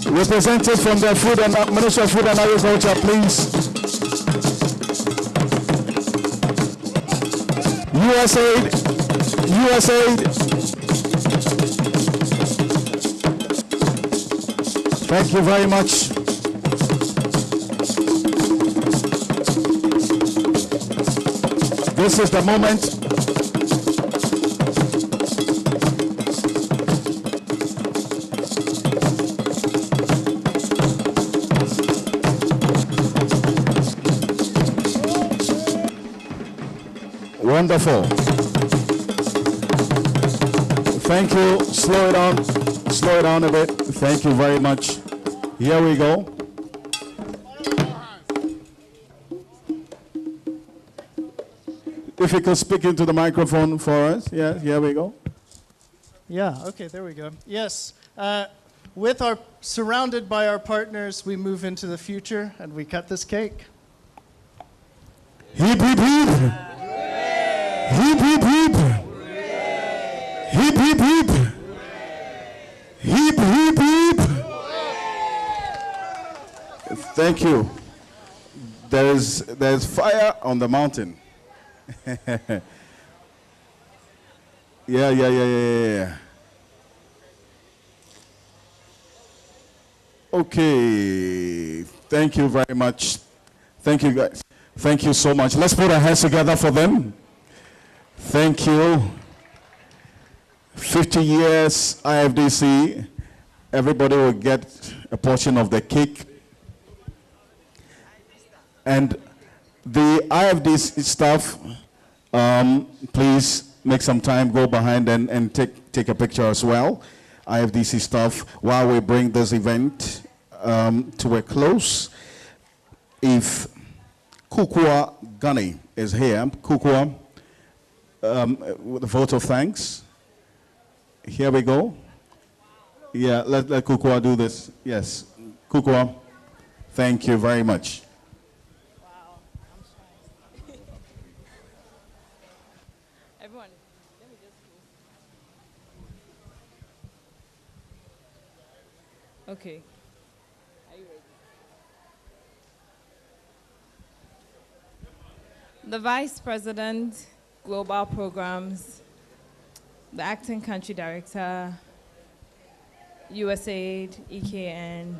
Representative from the Ministry of Food and Agriculture, please. USAID. Thank you very much. This is the moment. Wonderful. Thank you. Slow it down a bit. Thank you very much. Here we go. If you could speak into the microphone for us. Yeah, here we go. Yeah, okay, there we go. Yes, surrounded by our partners, we move into the future and we cut this cake. Hip, hip, hip. Hip, hip, hip. Hip, hip, hip. Hip, hip, hip. Thank you. There's fire on the mountain. Yeah. Okay. Thank you very much. Thank you, guys. Thank you so much. Let's put our hands together for them. Thank you. 50 years IFDC. Everybody will get a portion of the cake. And the IFDC staff, please make some time, go behind and take a picture as well. IFDC staff, while we bring this event to a close. If Kukua Ghani is here, Kukua, with a vote of thanks. Here we go. Yeah, let Kukua do this. Yes, Kukua, thank you very much. Okay. Are you ready? The Vice President, Global Programs, the Acting Country Director, USAID, EKN,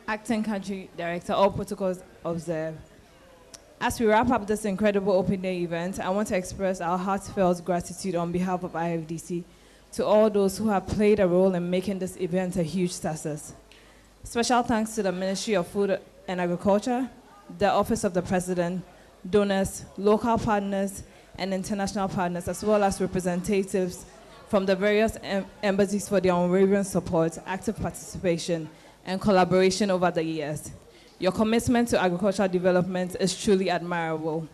Acting Country Director, all protocols observed. As we wrap up this incredible open day event, I want to express our heartfelt gratitude on behalf of IFDC to all those who have played a role in making this event a huge success. Special thanks to the Ministry of Food and Agriculture, the Office of the President, donors, local partners, and international partners, as well as representatives from the various embassies for their unwavering support, active participation, and collaboration over the years. Your commitment to agricultural development is truly admirable.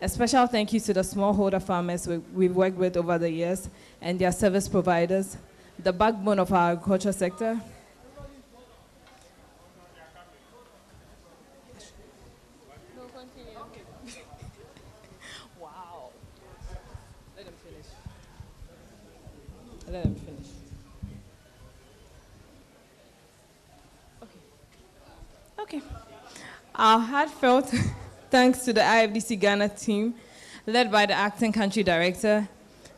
A special thank you to the smallholder farmers we've worked with over the years and their service providers, the backbone of our agriculture sector. Wow. Let them finish. Let them finish. Okay. Our heartfelt thanks to the IFDC Ghana team, led by the Acting Country Director,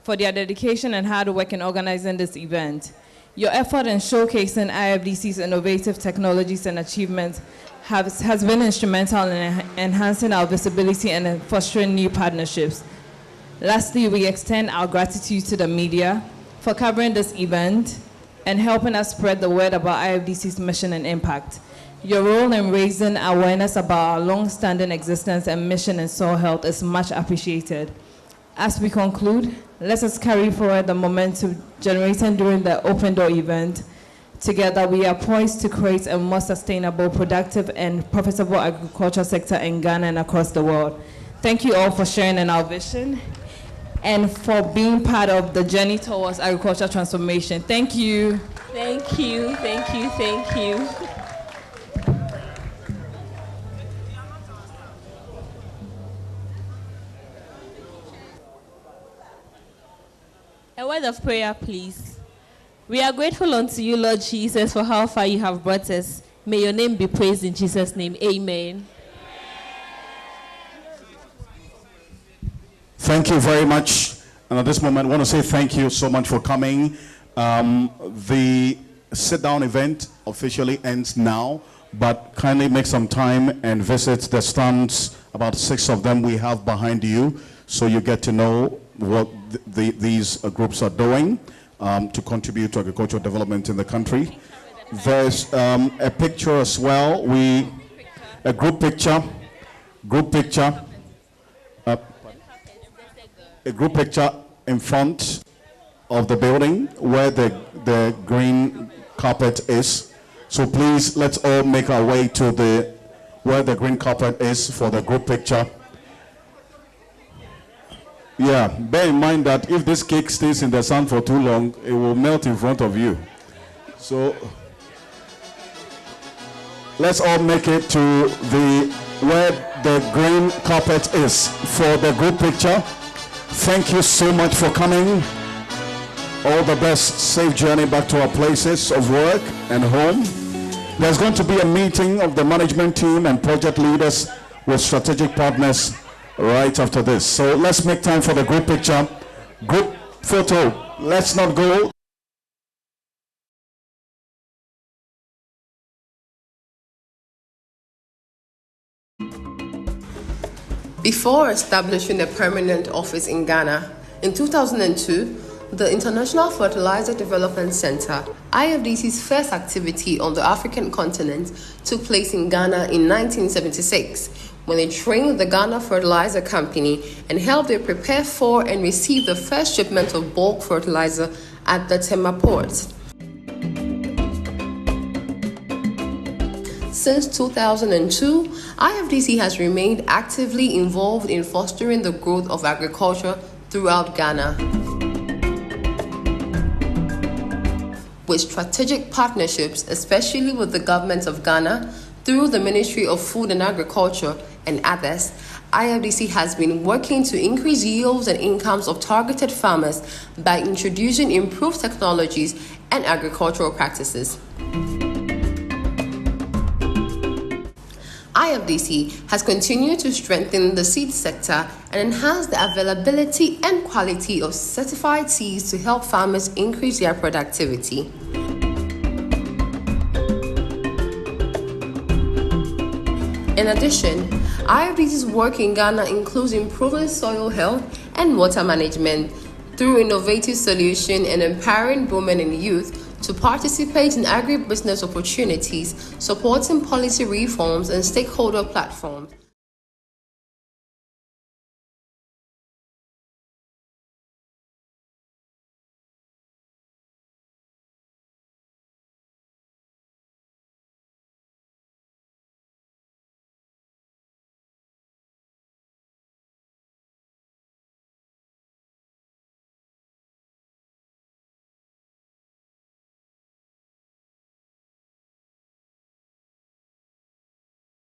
for their dedication and hard work in organizing this event. Your effort in showcasing IFDC's innovative technologies and achievements has been instrumental in enhancing our visibility and in fostering new partnerships. Lastly, we extend our gratitude to the media for covering this event and helping us spread the word about IFDC's mission and impact. Your role in raising awareness about our long-standing existence and mission in soil health is much appreciated. As we conclude, let us carry forward the momentum generated during the Open Door event. Together, we are poised to create a more sustainable, productive, and profitable agriculture sector in Ghana and across the world. Thank you all for sharing in our vision and for being part of the journey towards agricultural transformation. Thank you. Thank you, thank you, thank you. A word of prayer, please. We are grateful unto you, Lord Jesus, for how far you have brought us. May your name be praised in Jesus' name. Amen. Thank you very much. And at this moment, I want to say thank you so much for coming. The sit-down event officially ends now, but kindly make some time and visit the stands, about 6 of them we have behind you, so you get to know what these groups are doing to contribute to agricultural development in the country. There's a picture as well, a group picture. a group picture in front of the building where the green carpet is. So please, let's all make our way to where the green carpet is for the group picture. Yeah, bear in mind that if this cake stays in the sun for too long, it will melt in front of you. So let's all make it to where the green carpet is for the group picture. Thank you so much for coming. All the best. Safe journey back to our places of work and home. There's going to be a meeting of the management team and project leaders with strategic partners right after this. So let's make time for the group picture. Group photo. Let's not go. Before establishing a permanent office in Ghana, in 2002, the International Fertilizer Development Center, IFDC's first activity on the African continent, took place in Ghana in 1976, when they trained the Ghana Fertilizer Company and helped it prepare for and receive the first shipment of bulk fertilizer at the Tema port. Since 2002, IFDC has remained actively involved in fostering the growth of agriculture throughout Ghana. With strategic partnerships, especially with the government of Ghana, through the Ministry of Food and Agriculture and others, IFDC has been working to increase yields and incomes of targeted farmers by introducing improved technologies and agricultural practices. IFDC has continued to strengthen the seed sector and enhance the availability and quality of certified seeds to help farmers increase their productivity. In addition, IFDC's work in Ghana includes improving soil health and water management through innovative solutions and empowering women and youth to participate in agribusiness opportunities, supporting policy reforms and stakeholder platforms.